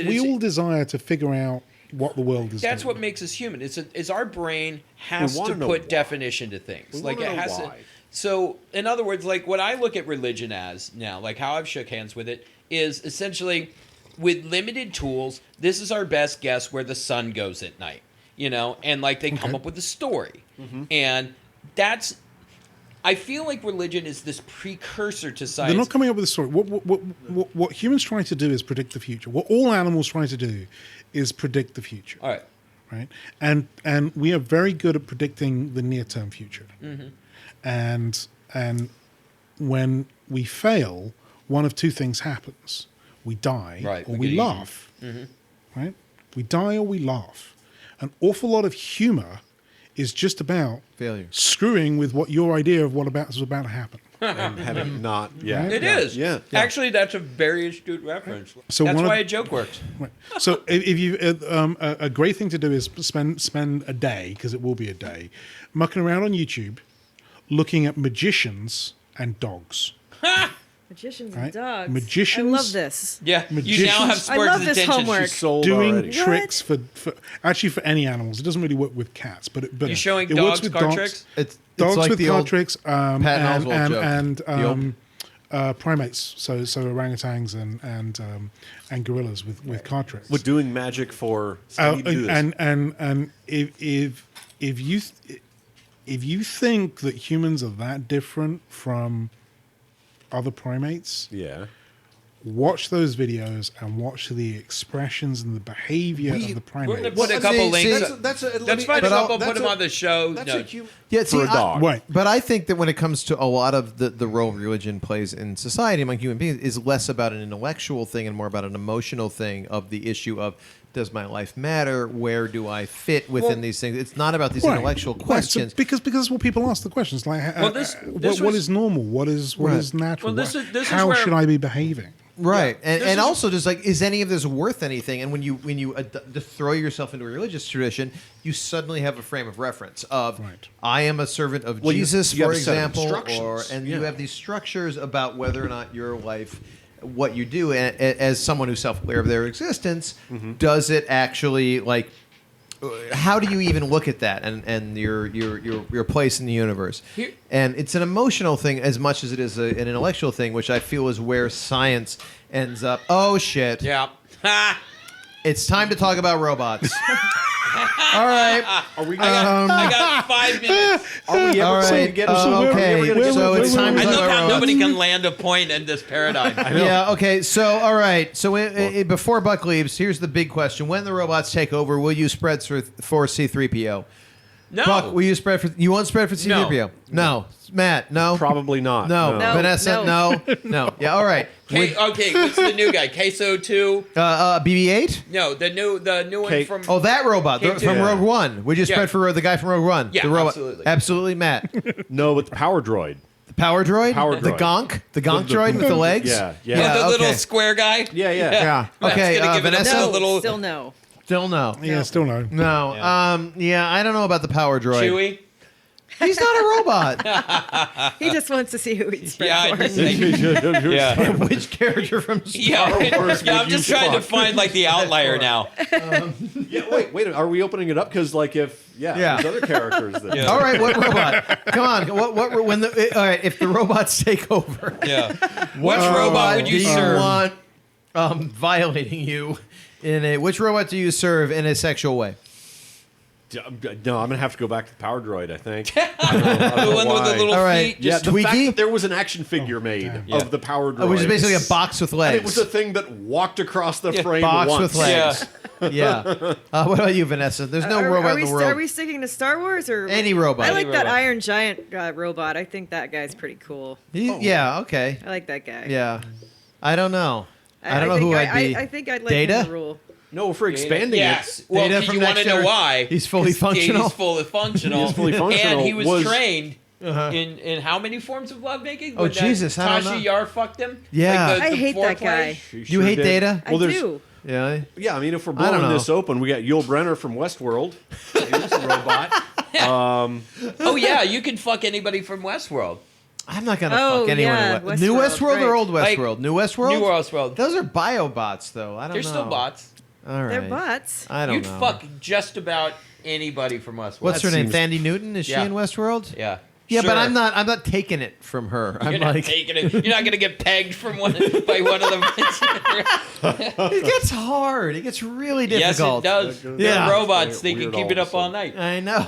We all desire to figure out what the world is. That's doing. what makes us human. Is our brain has to put definition to things. It has to. So in other words, what I look at religion as now, how I've shook hands with it, is essentially with limited tools, this is our best guess where the sun goes at night, and like they come up with a story. And that's, I feel like religion is this precursor to science. They're not coming up with a story. What humans trying to do is predict the future. What all animals trying to do is predict the future. All right. Right? And we are very good at predicting the near-term future. And when we fail, one of two things happens. We die or we laugh. Right? We die or we laugh. An awful lot of humor is just about failure, screwing with what your idea of what is about to happen. And having not, Right? It is. Yeah. Actually, that's a very astute reference. So that's why a a joke works. Right. So if you a great thing to do is spend a day, because it will be a day, mucking around on YouTube, looking at magicians and dogs. Magicians Right? and dogs. Magicians. I love this. Yeah, you now have I Sparks' love this attention. homework. She's sold Doing already. tricks for actually for any animals. It doesn't really work with cats, but You showing it dogs works with card dogs. tricks? It's Dogs like with the card old tricks, Patton Oswalt joke. and primates, so orangutans and gorillas with card tricks. With doing magic for do this. And if you think that humans are that different from other primates, watch those videos and watch the expressions and the behavior of the We're primates. going to put a couple links. That's fine. We'll put them on the show. Yeah, see, for a dog. Right. But I think that when it comes to a lot of the role religion plays in society among human beings is less about an intellectual thing and more about an emotional thing of the issue of, does my life matter? Where do I fit within these things? It's not about these intellectual questions. So because that's what people ask the questions. Like, what is normal? What is natural? Well, this is how where- should I be behaving? Right, and also just like, is any of this worth anything? And when you throw yourself into a religious tradition, you suddenly have a frame of reference of, I am a servant of Jesus, you have for a set of example, instructions. you have these structures about whether or not your life, what you do, as someone who's self-aware of their existence, does it actually like? How do you even look at that and your place in the universe? And it's an emotional thing as much as it is an intellectual thing, which I feel is where science ends up. Oh, shit. Yeah. It's time to talk about robots. All right. Are we? I got 5 minutes. Are we ever All going to right. get Okay. So it's time to I talk love about how robots. nobody can land a point in this paradigm. Yeah, okay. So, all right. So, before Buck leaves, here's the big question. When the robots take over, will you spread for C-3PO? No. Buck, will you spread for... You won't spread for C-3PO? No. Matt, no? Probably not. No. No. Vanessa, no. No. Yeah, all right. Okay, what's the new guy? Queso 2? BB-8? No, the new one from... Oh, that robot K2. from Rogue One. Would you Yeah. spread for the guy from Rogue One? Yeah, the robot. absolutely. Absolutely, Matt. No, but the power droid. The power droid? Power The droid. gonk? The gonk droid with the legs? Yeah. the little okay. square guy? Yeah. Yeah. That's Okay, gonna give it a Vanessa? No. little- Still no. Still no. Yeah, still no. No. Yeah, I don't know about the power droid. Chewie? He's not a robot. He just wants to see who he'd spread Yeah, for. I just yeah. Which character from Star Yeah, Wars yeah, I'm would you just trying to fuck? find like the outlier now. Yeah. Wait. Are we opening it up? Because there's other characters that. Yeah. All right, what robot? Come on. All right, if the robots take over, Yeah. Which robot would you do serve? you want violating you which robot do you serve in a sexual way? No, I'm gonna have to go back to the power droid. I think The one with the little All right. feet. Yeah, Just the fact Tweaky? that there was an action figure made of the power droid, Which is basically a box with and legs. it was a thing that walked across the frame box once. with legs. Yeah. What about you, Vanessa? There's no robot in the world. Are we sticking to Star Wars or Any robot. I like Any that robot. Iron Giant robot. I think that guy's pretty cool. Yeah. Okay. I like that guy. Yeah. I don't know. I don't know think who I'd be. I think I'd like Data? him to rule. No, if we're expanding Yes. it. Well, Data because from you want to Next know Gen- why. He's fully 'Cause functional? He's fully functional. He is fully functional. And he was Was- trained Uh-huh. in how many forms of lovemaking? Oh, When that Jesus, I don't Tasha know. Yar fucked him? Yeah. Like I hate that foreplay? guy. She You sure hate did. Data? I do. Yeah. Yeah, I mean, if we're I don't blowing know. this open, we got Yul Brenner from Westworld. He's a robot. Oh, yeah, you can fuck anybody from Westworld. I'm not gonna Oh, fuck anyone. yeah, in New Westworld, Westworld or right. old Like, Westworld? New Westworld. New Westworld. Those are biobots, though. I don't know. They're still bots. All right. They're bots. I don't You'd know. fuck just about anybody from Westworld. What's her That name? seems- Thandie Newton? Is Yeah. she in Westworld? Yeah. Yeah, Sure. but I'm not taking it from her. I'm You're not like, taking it. You're not going to get pegged from by one of them. it gets hard. It gets really Yes, difficult. it does. Yeah. They're robots. They Weird can keep all it of up a all sudden. night. I know.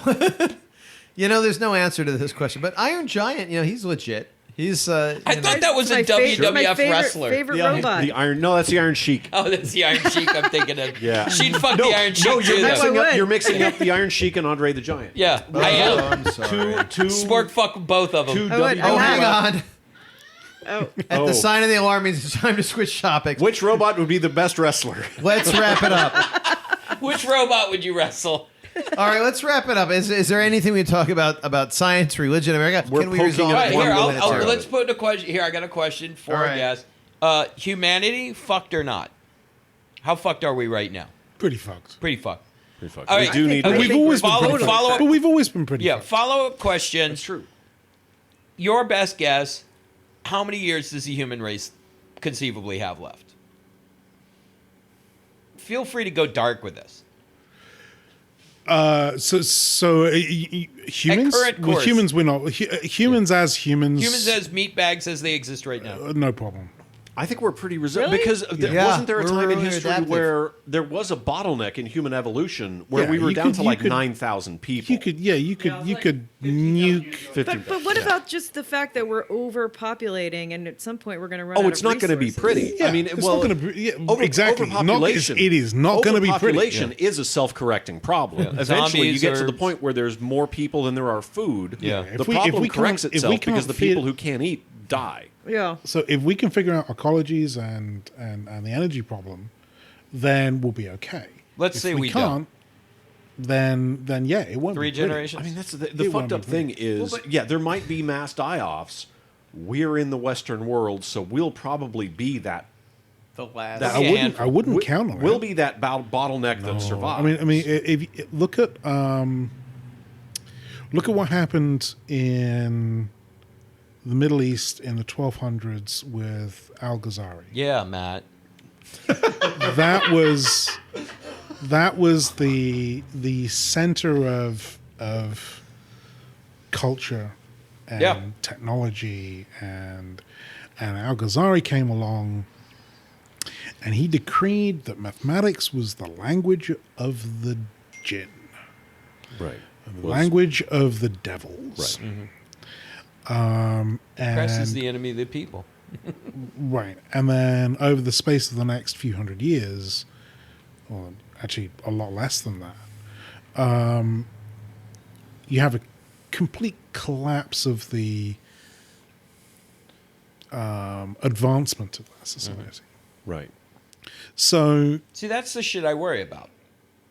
There's no answer to this question. But Iron Giant, he's legit. He's. I thought that was a WWF wrestler. Favorite robot. The Iron. No, that's the Iron Sheik. Oh, that's the Iron Sheik I'm thinking of. Yeah. She'd fuck the Iron Sheik No, too, you're though. mixing I up. would. You're mixing up the Iron Sheik and Andre the Giant. Yeah, I am. I'm sorry. Two. Spork fuck both of them. Two I would. WWF. Oh, hang on. Oh, At the sign of the alarm means it's time to switch topics. Which robot would be the best wrestler? Let's wrap it up. Which robot would you wrestle? All right, let's wrap it up. Is there anything we talk about science, religion, America? We're Can we poking resolve at All right, it? here, one minute here. let's put a question. Here, I got a question for All our right. guest. Humanity, fucked or not? How fucked are we right now? Pretty fucked. Pretty fucked. Pretty fucked. All We right. do need. I We've think always we're been follow- pretty follow fucked. up- But we've always been pretty Yeah, fucked. follow-up question. That's true. Your best guess, how many years does the human race conceivably have left? Feel free to go dark with this. Humans, current well, course. humans, we're not humans as humans. Humans as meatbags as they exist right now. No problem. I think we're pretty resilient Really? because Yeah. wasn't there a We're time in really history adaptive. where there was a bottleneck in human evolution where Yeah, we were you down could- to you like could- 9,000 people? You could nuke. 50. but what about just the fact that we're overpopulating and at some point we're going to run out Oh, of it's not going to be resources? pretty. Yeah, I mean, it's well, not going to be exactly. Overpopulation. It is not going to be pretty. Overpopulation is a self-correcting problem. Yeah. Eventually, you Zombies get to are- the point where there's more people than there are food. Yeah. The If we problem can't- corrects if we itself because can't the feed- people who can't eat die. Yeah. So if we can figure out ecologies and the energy problem, then we'll be okay. Let's If say we can't, then yeah, it won't. 3 be pretty. generations? I mean, that's the It fucked won't up be thing pretty. is, yeah, there might be mass die-offs. We're in the Western world, so we'll probably be that. The last. That- I wouldn't count on it. We'll be that bottleneck that survives. I mean, if you look at what happened in the Middle East in the 1200s with Al-Ghazari. Yeah, Matt. That was the center of culture and Yeah. technology, and Al-Ghazari came along and he decreed that mathematics was the language of the jinn, right. the language of the devils. Right. Press is And the enemy of the people. right, and then over the space of the next few hundred years, or actually a lot less than that, you have a complete collapse of the advancement of that society. Right. So See, that's the shit I worry about.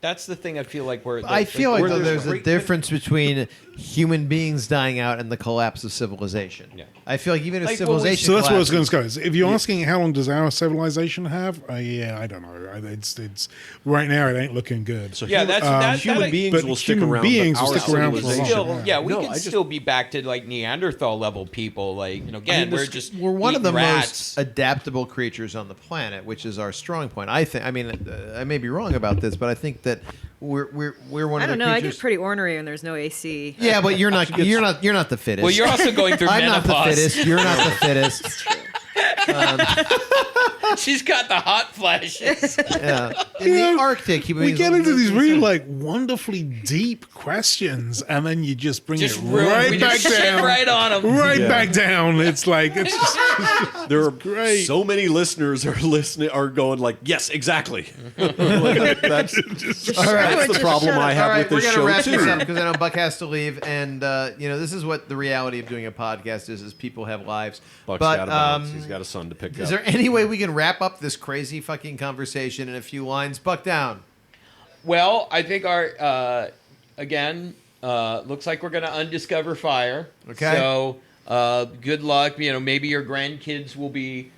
That's the thing I feel like we're. I feel like where though, there's a great- difference between human beings dying out and the collapse of civilization. Yeah. I feel like even if Like, well, civilization so that's where I was going collapses- to go. If you're asking how long does our civilization have, yeah, I don't know. It's right now it ain't looking good. So Yeah, that's human beings but will stick human around. beings but will our stick around for a long civilization- time. Still, yeah, we No, can I just- still be back to like Neanderthal level people. Like, again, we're just we're one of the eating rats. most adaptable creatures on the planet, which is our strong point. I think. I mean, I may be wrong about this, but I think that we're one I of don't the know. I creatures. get pretty ornery when there's no AC. Yeah, but you're not the fittest. Well, you're also going through I'm not the menopause. fittest. You're not the fittest. She's got the hot flashes. Yeah. In the Arctic, We get into these really like wonderfully deep questions, and then you just bring Just it ruin- right we back just shit down, right on 'em. right Yeah. back down. It's like it's just, There are great. so many listeners are going like, yes, exactly. Like, that's the problem I have All right, with we're this gonna show wrap this too. up because I know Buck has to leave, and this is what the reality of doing a podcast is people have lives. Buck's but got a balance. He's got a son to pick up. is there any way we can wrap up this crazy fucking conversation in a few lines? Buck down. Well, I think our again looks like we're going to undiscover fire. Okay. So good luck. Maybe your grandkids will be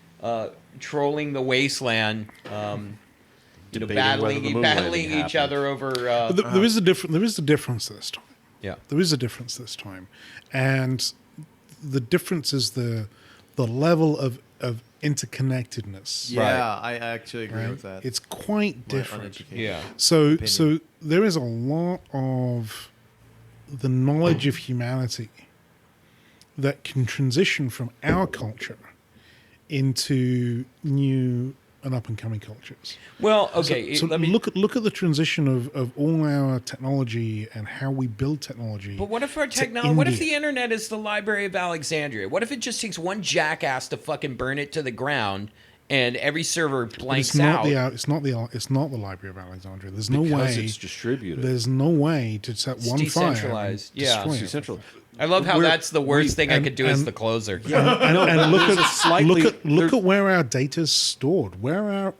trolling the wasteland. Debating whether the moon battling landing each other over. But there is a difference this time. Yeah. There is a difference this time, and the difference is the level of interconnectedness. Yeah, I actually agree right? with that. It's quite My different. uneducated Yeah. So there is a lot of the knowledge of humanity that can transition from our culture into new and up and coming cultures. Well, okay. So look at the transition of all our technology and how we build technology. But what if our technology? What if the internet is the Library of Alexandria? What if it just takes one jackass to fucking burn it to the ground, and every server blanks out? It's not the Library of Alexandria. There's no way because it's distributed. There's no way to set one fire. Decentralized. Yeah, decentralized. I love how that's the worst thing I could do as the closer. And look at where our data's stored. Where are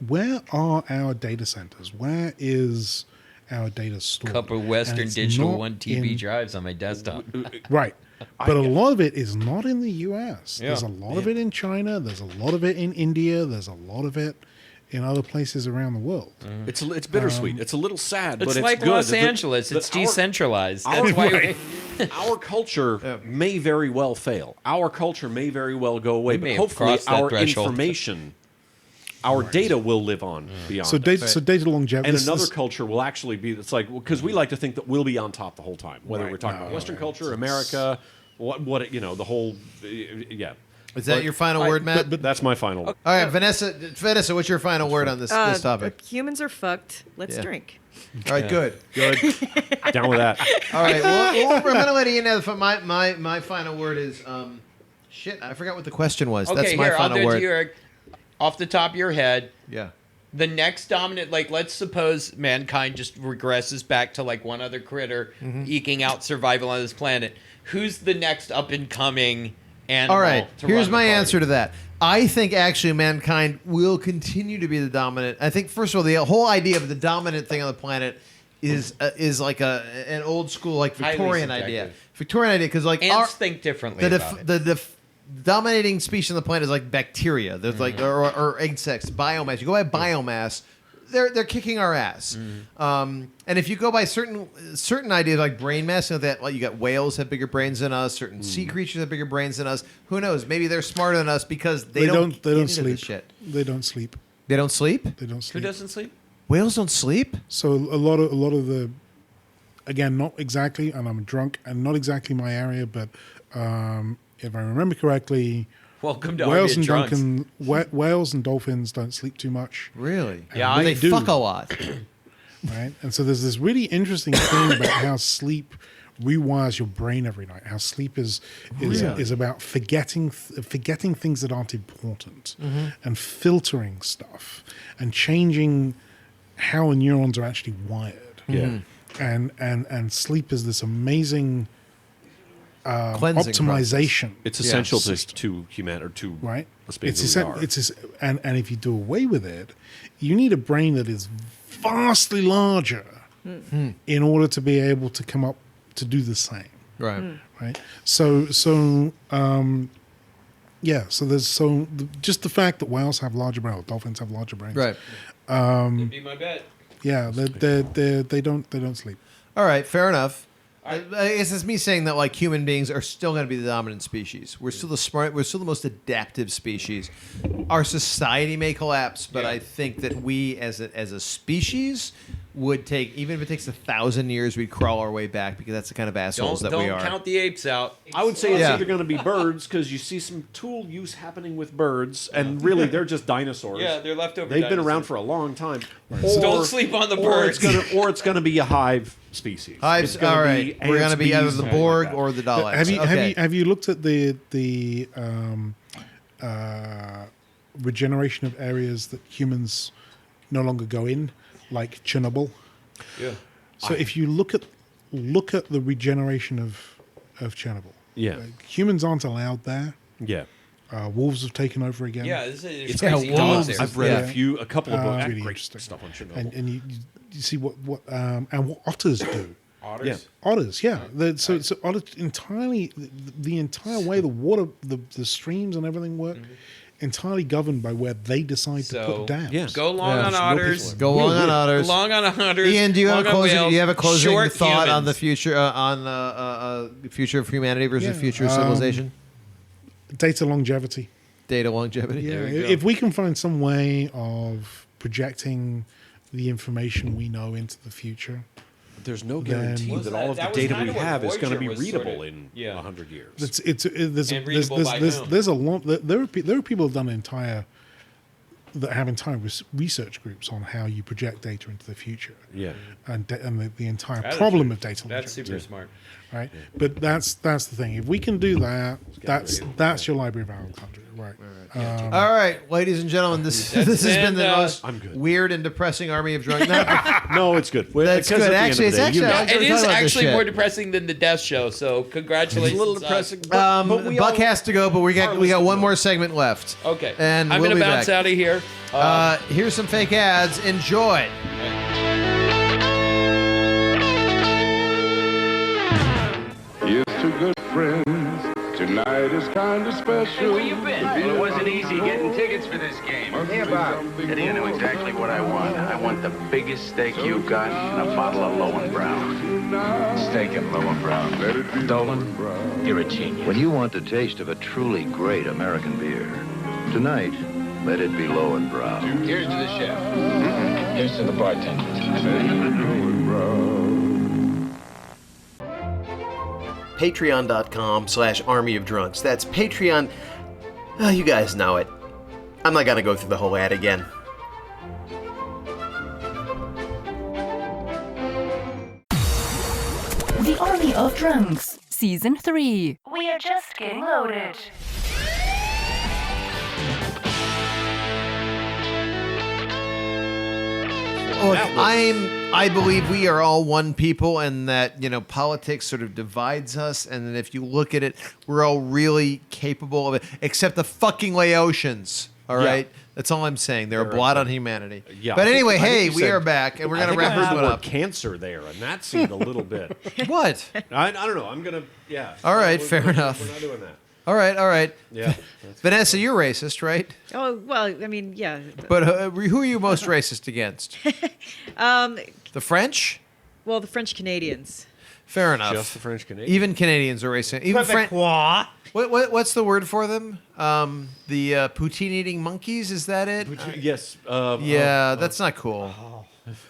our data centers? Where is our data stored? Couple Western Digital 1 TB drives on my desktop. Right. But a lot of it is not in the US. There's a lot of it in China. There's a lot of it in India. There's a lot of it in other places around the world. It's bittersweet. It's a little sad, but it's like good. Los Angeles. It's decentralized. That's why our culture may very well fail. Our culture may very well go away, but hopefully our information, our data will live on beyond. So data longevity. And another culture will actually be. It's like because we like to think that we'll be on top the whole time, whether we're talking about Western culture, America, what the whole, yeah. Is that your final word, Matt? But that's my final word. All right, Vanessa, what's your final word on this topic? Humans are fucked. Let's drink. All right, good. Down with that. All right, well, I'm going to let Ian know. My final word is, shit, I forgot what the question was. Okay, That's my final I'll do word. it to you, off the top of your head. Yeah. The next dominant, like, let's suppose mankind just regresses back to, like, one other critter eking out survival on this planet. Who's the next up-and-coming animal? All right, here's my answer to that. I think actually mankind will continue to be the dominant. I think, first of all, the whole idea of the dominant thing on the planet is like an old school, like Victorian idea. Victorian idea, because like ants think differently about it. The dominating species on the planet is like bacteria. There's like or insects, biomass. You go by biomass, they're kicking our ass. And if you go by certain ideas like brain mass, that like you got whales have bigger brains than us, certain sea creatures have bigger brains than us. Who knows? Maybe they're smarter than us because they don't sleep. Shit. They don't sleep. They don't sleep. They don't sleep. Who doesn't sleep? Whales don't sleep. So a lot of the, again, not exactly, and I'm drunk, and not exactly my area, but if I remember correctly, welcome to whales and whales and dolphins don't sleep too much. Really? Yeah, they fuck a lot. Right, and so there's this really interesting thing about how sleep rewires your brain every night. How sleep is about forgetting things that aren't important and filtering stuff and changing how neurons are actually wired. Yeah, and sleep is this amazing cleansing optimization. process. it's essential to human or to right. Let's be who we are. And if you do away with it, you need a brain that is vastly larger in order to be able to come up to do the same. Right. Right. So just the fact that whales have larger brains, dolphins have larger brains. Right. That'd be my bet. Yeah, they don't sleep. All right. Fair enough. I guess it's me saying that like human beings are still going to be the dominant species. We're still we're still the most adaptive species. Our society may collapse, but I think that we as a species would take, even if it takes 1,000 years, we'd crawl our way back because that's the kind of assholes that we are. Don't count the apes out. I would say it's either going to be birds because you see some tool use happening with birds, and really they're just dinosaurs. Yeah, they're leftover. They've been around for a long time. Right. Or, don't sleep on the birds. Or it's going to to be a hive species. Hives. All right, we're going to be either the Borg or the Daleks. Have you looked at the regeneration of areas that humans no longer go in, like Chernobyl? Yeah. So if you look at the regeneration of Chernobyl, humans aren't allowed there. Yeah. Wolves have taken over again. Yeah, it's crazy. Wolves. I've read a couple of books. Really great interesting stuff on Chernobyl. And you see what otters do. Otters. Yeah. Otters, yeah. So otters entirely the entire way the water, the streams and everything work, entirely governed by where they decide to put dams. Yes. Go long on otters. Go long on otters. Long on otters. Ian, do you have a closing Short thought humans. on the future the future of humanity versus future of civilization? Data longevity. Data longevity. Yeah. If we can find some way of projecting the information we know into the future, There's no guarantee that all of the data we have is going to be readable in 100 years. There's a lot. There are people who've done entire research groups on how you project data into the future. Yeah, and the entire problem of data. That's super smart, right? But that's the thing. If we can do that, that's your Library of Alexandria, right? All right, ladies and gentlemen, this has been the most weird and depressing army of drunk. No, it's good. That's good. Actually, it is actually more depressing than the Death Show. So congratulations. It's a little depressing. Buck has to go, but we got one more segment left. Okay, and I'm going to bounce out of here. Here's some fake ads. Enjoy. Here's two good friends. Tonight is kind of special. Hey, where you been? Well, it wasn't easy getting tickets for this game. Hey, Bob. Eddie, I know exactly what I want. I want the biggest steak you got and a bottle of Lowenbrow. Steak and Lowenbrow. Dolan, you're a genius. When you want the taste of a truly great American beer, tonight, let it be Lowenbrow. Here's to the chef. Here's to the bartender. Patreon.com/Army of Drunks. That's Patreon. Oh, you guys know it. I'm not going to go through the whole ad again. The Army of Drunks, Season 3. We are just getting loaded. Look, I believe we are all one people, and that politics sort of divides us. And then if you look at it, we're all really capable of it, except the fucking Laotians. All right, that's all I'm saying. They're a blot on humanity. Yeah. But anyway, hey, we are back, and we're gonna wrap this one up. Cancer there, and that seemed a little bit. What? I don't know. I'm gonna All right, fair enough. We're not doing that. All right. Yeah. Vanessa, you're racist, right? Oh, well, I mean, yeah. But who are you most racist against? The French? Well, the French Canadians. Fair enough. Just the French Canadians. Even Canadians are racist. Even what's the word for them? The poutine-eating monkeys? Is that it? Yes. That's not cool.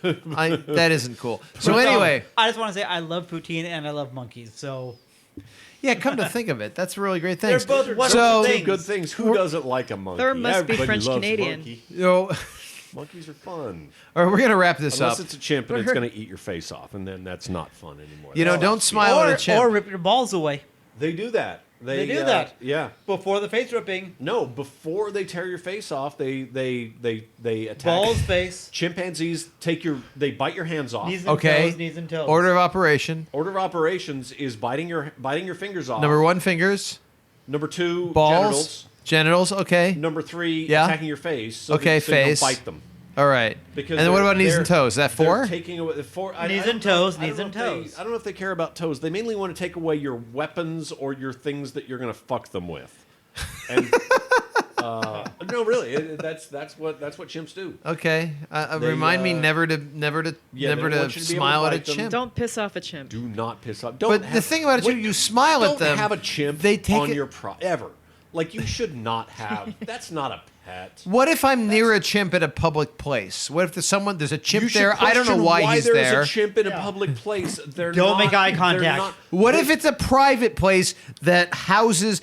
That isn't cool. So anyway, I just want to say I love poutine and I love monkeys. So. Yeah, come to think of it, that's a really great thing. They're both wonderful things. Good things. Who doesn't like a monkey? There must be Everybody French loves Canadian. monkey. Monkeys are fun. All right, we're gonna wrap this Unless up. it's a chimp and it's gonna eat your face off, and then that's not fun anymore. Don't smile at a chimp. Or rip your balls away. They do that. They do that. Yeah. Before the face ripping. No, before they tear your face off, they attack. Balls, face. Chimpanzees they bite your hands off. Knees and toes, knees and toes. Order of operation. Order of operations is biting your fingers off. Number 1, fingers. Number 2, balls. Genitals. Okay. Number 3, attacking your face. So okay, so you face. don't bite them. All right. Because and then what about knees and toes? Is that 4? Taking away knees and toes. I don't know if they care about toes. They mainly want to take away your weapons or your things that you're going to fuck them with. And no, really, that's what chimps do. Okay. Remind me never to smile at a chimp. Don't piss off a chimp. Do not piss off. The thing about it, you smile at them. Don't have a chimp they take on your ever. Like, you should not have. That's not a pet. What if I'm near a chimp at a public place? What if there's a chimp there? I don't know why he's there. There's a chimp in a public place. Don't make eye contact. What if it's a private place that shelters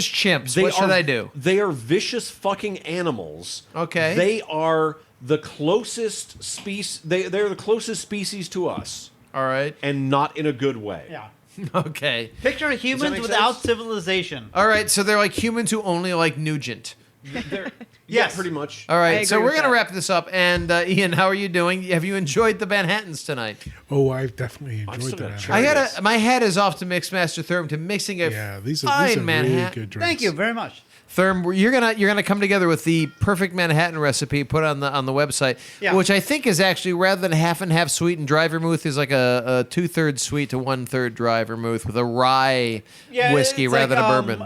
chimps? What should I do? They are vicious fucking animals. Okay. They are the closest species. They're the closest species to us. All right. And not in a good way. Yeah. Okay. Picture humans without civilization. All right, so they're like humans who only like Nugent. Yes, pretty much. All right, so we're going to wrap this up. And Ian, how are you doing? Have you enjoyed the Manhattans tonight? Oh, I've definitely enjoyed that. My head is off to Mixmaster Therm to mixing a these are fine really Manhattan. good drinks. Thank you very much. Therm, you're gonna come together with the perfect Manhattan recipe put on the website, which I think is actually, rather than half and half sweet and dry vermouth, is like a 2/3 sweet to 1/3 dry vermouth with a rye whiskey rather than a bourbon.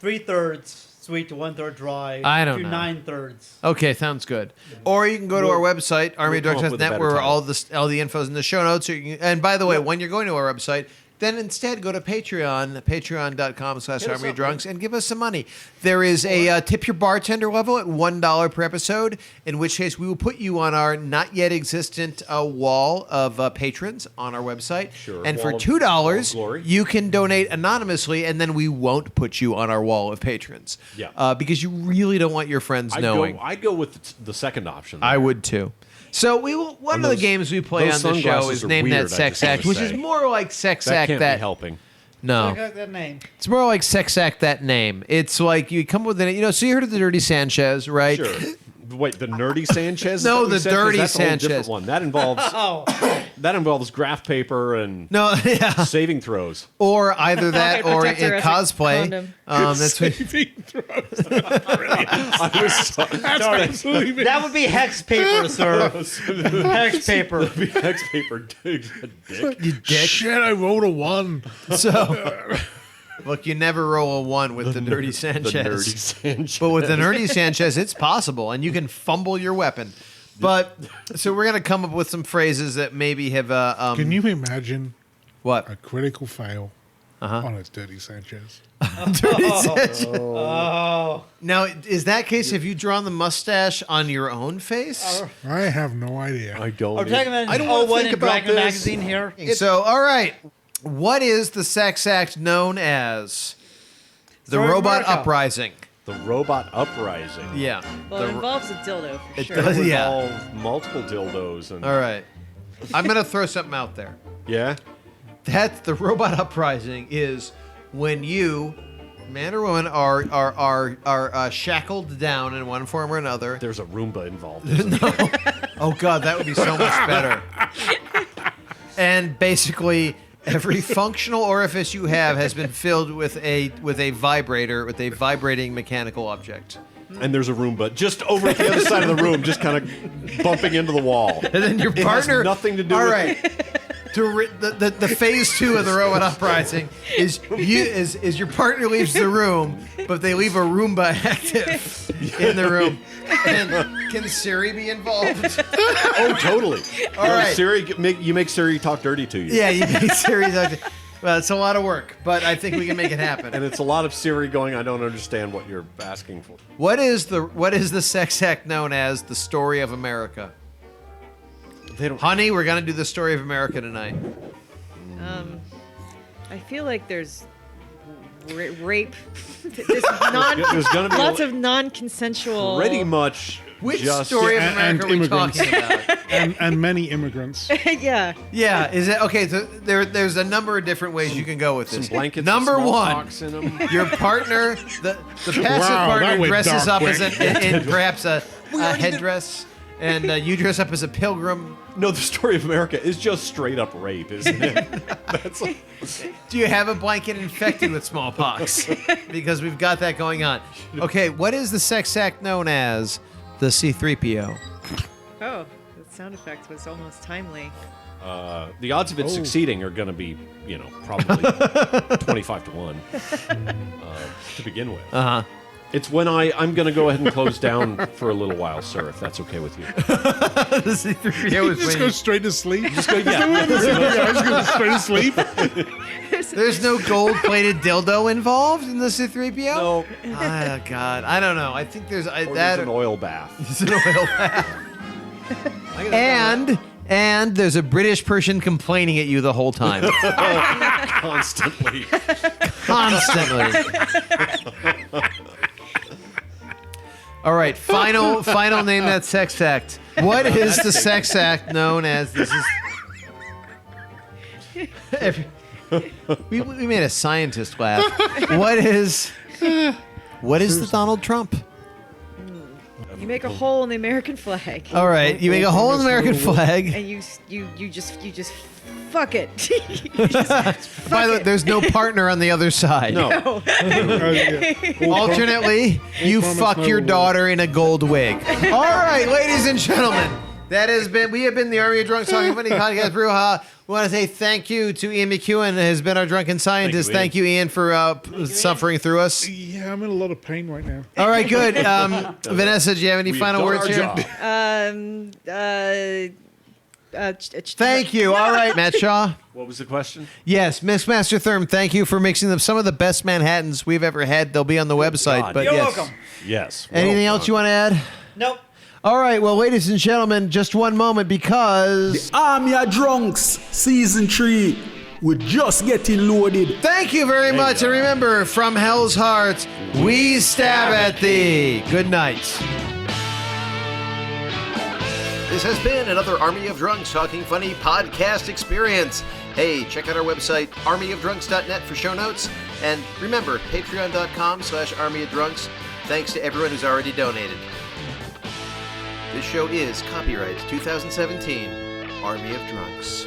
3/3 sweet to 1/3 dry. I don't to know. 9/3. Okay, sounds good. Or you can go to our website, armydrugs.net, where all the info's in the show notes. And by the way, when you're going to our website, then instead go to Patreon, patreon.com/armydrunks, and give us some money. There is a tip your bartender level at $1 per episode, in which case we will put you on our not yet existent wall of patrons on our website. Sure. And for Wall of $2, you can donate anonymously, and then we won't put you on our wall of patrons. Yeah. Because you really don't want your friends knowing. I'd go with the second option. I would too. So one of the games we play on the show is Name That Sex Act, which is more like Sex Act can't that be helping. No, that name. it's more like Sex Act that name. It's like you come with an, so you heard of the Dirty Sanchez, right? Sure. Wait, the nerdy Sanchez? No, is that the what you said? 'Cause dirty that's a whole Sanchez. different one. That involves graph paper and saving throws. Or either that or in Protector as a cosplay. condom. That's what, That would be hex paper, sir. Hex paper. Hex paper. Dick. you dick. Shit, I rolled a 1. So, look, you never roll a 1 with the Dirty Sanchez. The nerdy Sanchez. But with the Nerdy Sanchez, it's possible, and you can fumble your weapon. But so we're gonna come up with some phrases that maybe have. Can you imagine what a critical fail on a Dirty Sanchez? Dirty Sanchez. Now, is that case? Have you drawn the mustache on your own face? I have no idea. I don't. We're talking about I don't want to think about Dragon this. magazine here. So, all right, what is the sex act known as? The Throw Robot America. Uprising. The Robot Uprising. Yeah. Well, it involves a dildo for It sure. does. It would Yeah. involve multiple dildos and. All right. I'm gonna throw something out there. Yeah. That's the Robot Uprising is when you, man or woman, are shackled down in one form or another. There's a Roomba involved. Oh God, that would be so much better. And basically, every functional orifice you have has been filled with a vibrator, with a vibrating mechanical object. And there's a Roomba just over at the other side of the room, just kind of bumping into the wall. And then your It has partner. nothing to do All with right. The phase 2 of the Robot Uprising is your partner leaves the room, but they leave a Roomba active in the room. And can Siri be involved? Oh, totally. All right. Siri, you make Siri talk dirty to you. Yeah, you make Siri. Well, it's a lot of work, but I think we can make it happen. And it's a lot of Siri going, I don't understand what you're asking for. What is the sex act known as? The Story of America. Honey, we're gonna do the Story of America tonight. I feel like there's rape. There's gonna be lots of non-consensual. Pretty much. Which just, Story of America are we immigrants. talking about? and many immigrants. Yeah. Yeah, is it okay? So there's a number of different ways you can go with this. Some blankets. Number with one, smallpox in them. your partner, the passive Wow, that partner went dresses dark up as quick. in perhaps a headdress, and you dress up as a pilgrim. No, the Story of America is just straight up rape, isn't it? That's like, Do you have a blanket infected with smallpox? Because we've got that going on. Okay, what is the sex act known as? The C-3PO. Oh, the sound effect was almost timely. the odds of it succeeding are going to be, probably 25 to 1 to begin with. Uh-huh. It's when I'm going to go ahead and close down for a little while, sir, if that's okay with you. The C-3PO was Just waiting. go straight to sleep. Just go, I just go straight to sleep. There's no gold-plated dildo involved in the C-3PO? No. Oh, God. I don't know. I think there's Or that. there's an oil bath. It's an oil bath. And there's a British person complaining at you the whole time. Constantly. All right, final name that sex act. What is the sex act known as? This is. We made a scientist laugh. What is the Donald Trump? You make a hole in the American flag. All right, you make a hole in the American flag. And you just fuck it. By the way, there's no partner on the other side. No. Alternately, you promise fuck no your reward. daughter in a gold wig. All right, ladies and gentlemen, we have been the Army of Drunks Talking Funny Podcast Brouhaha. We want to say thank you to Ian McEwan, who has been our drunken scientist. Thank you, Ian, for suffering through us. Yeah, I'm in a lot of pain right now. All right, good. Vanessa, do you have any final words here? Thank you. All right, Matt Shaw. What was the question? Yes, Mixmaster Therm, thank you for mixing them. Some of the best Manhattans we've ever had. They'll be on the website. God. But You're yes. welcome. Yes. Anything else you want to add? Nope. All right, well, ladies and gentlemen, just one moment because... Army of Drunks, Season 3. We're just getting loaded. Thank you very much. And remember, from Hell's Hearts, we stab at thee. Good night. This has been another Army of Drunks Talking Funny podcast experience. Hey, check out our website, armyofdrunks.net for show notes. And remember, patreon.com/armyofdrunks. Thanks to everyone who's already donated. This show is copyright 2017, Army of Drunks.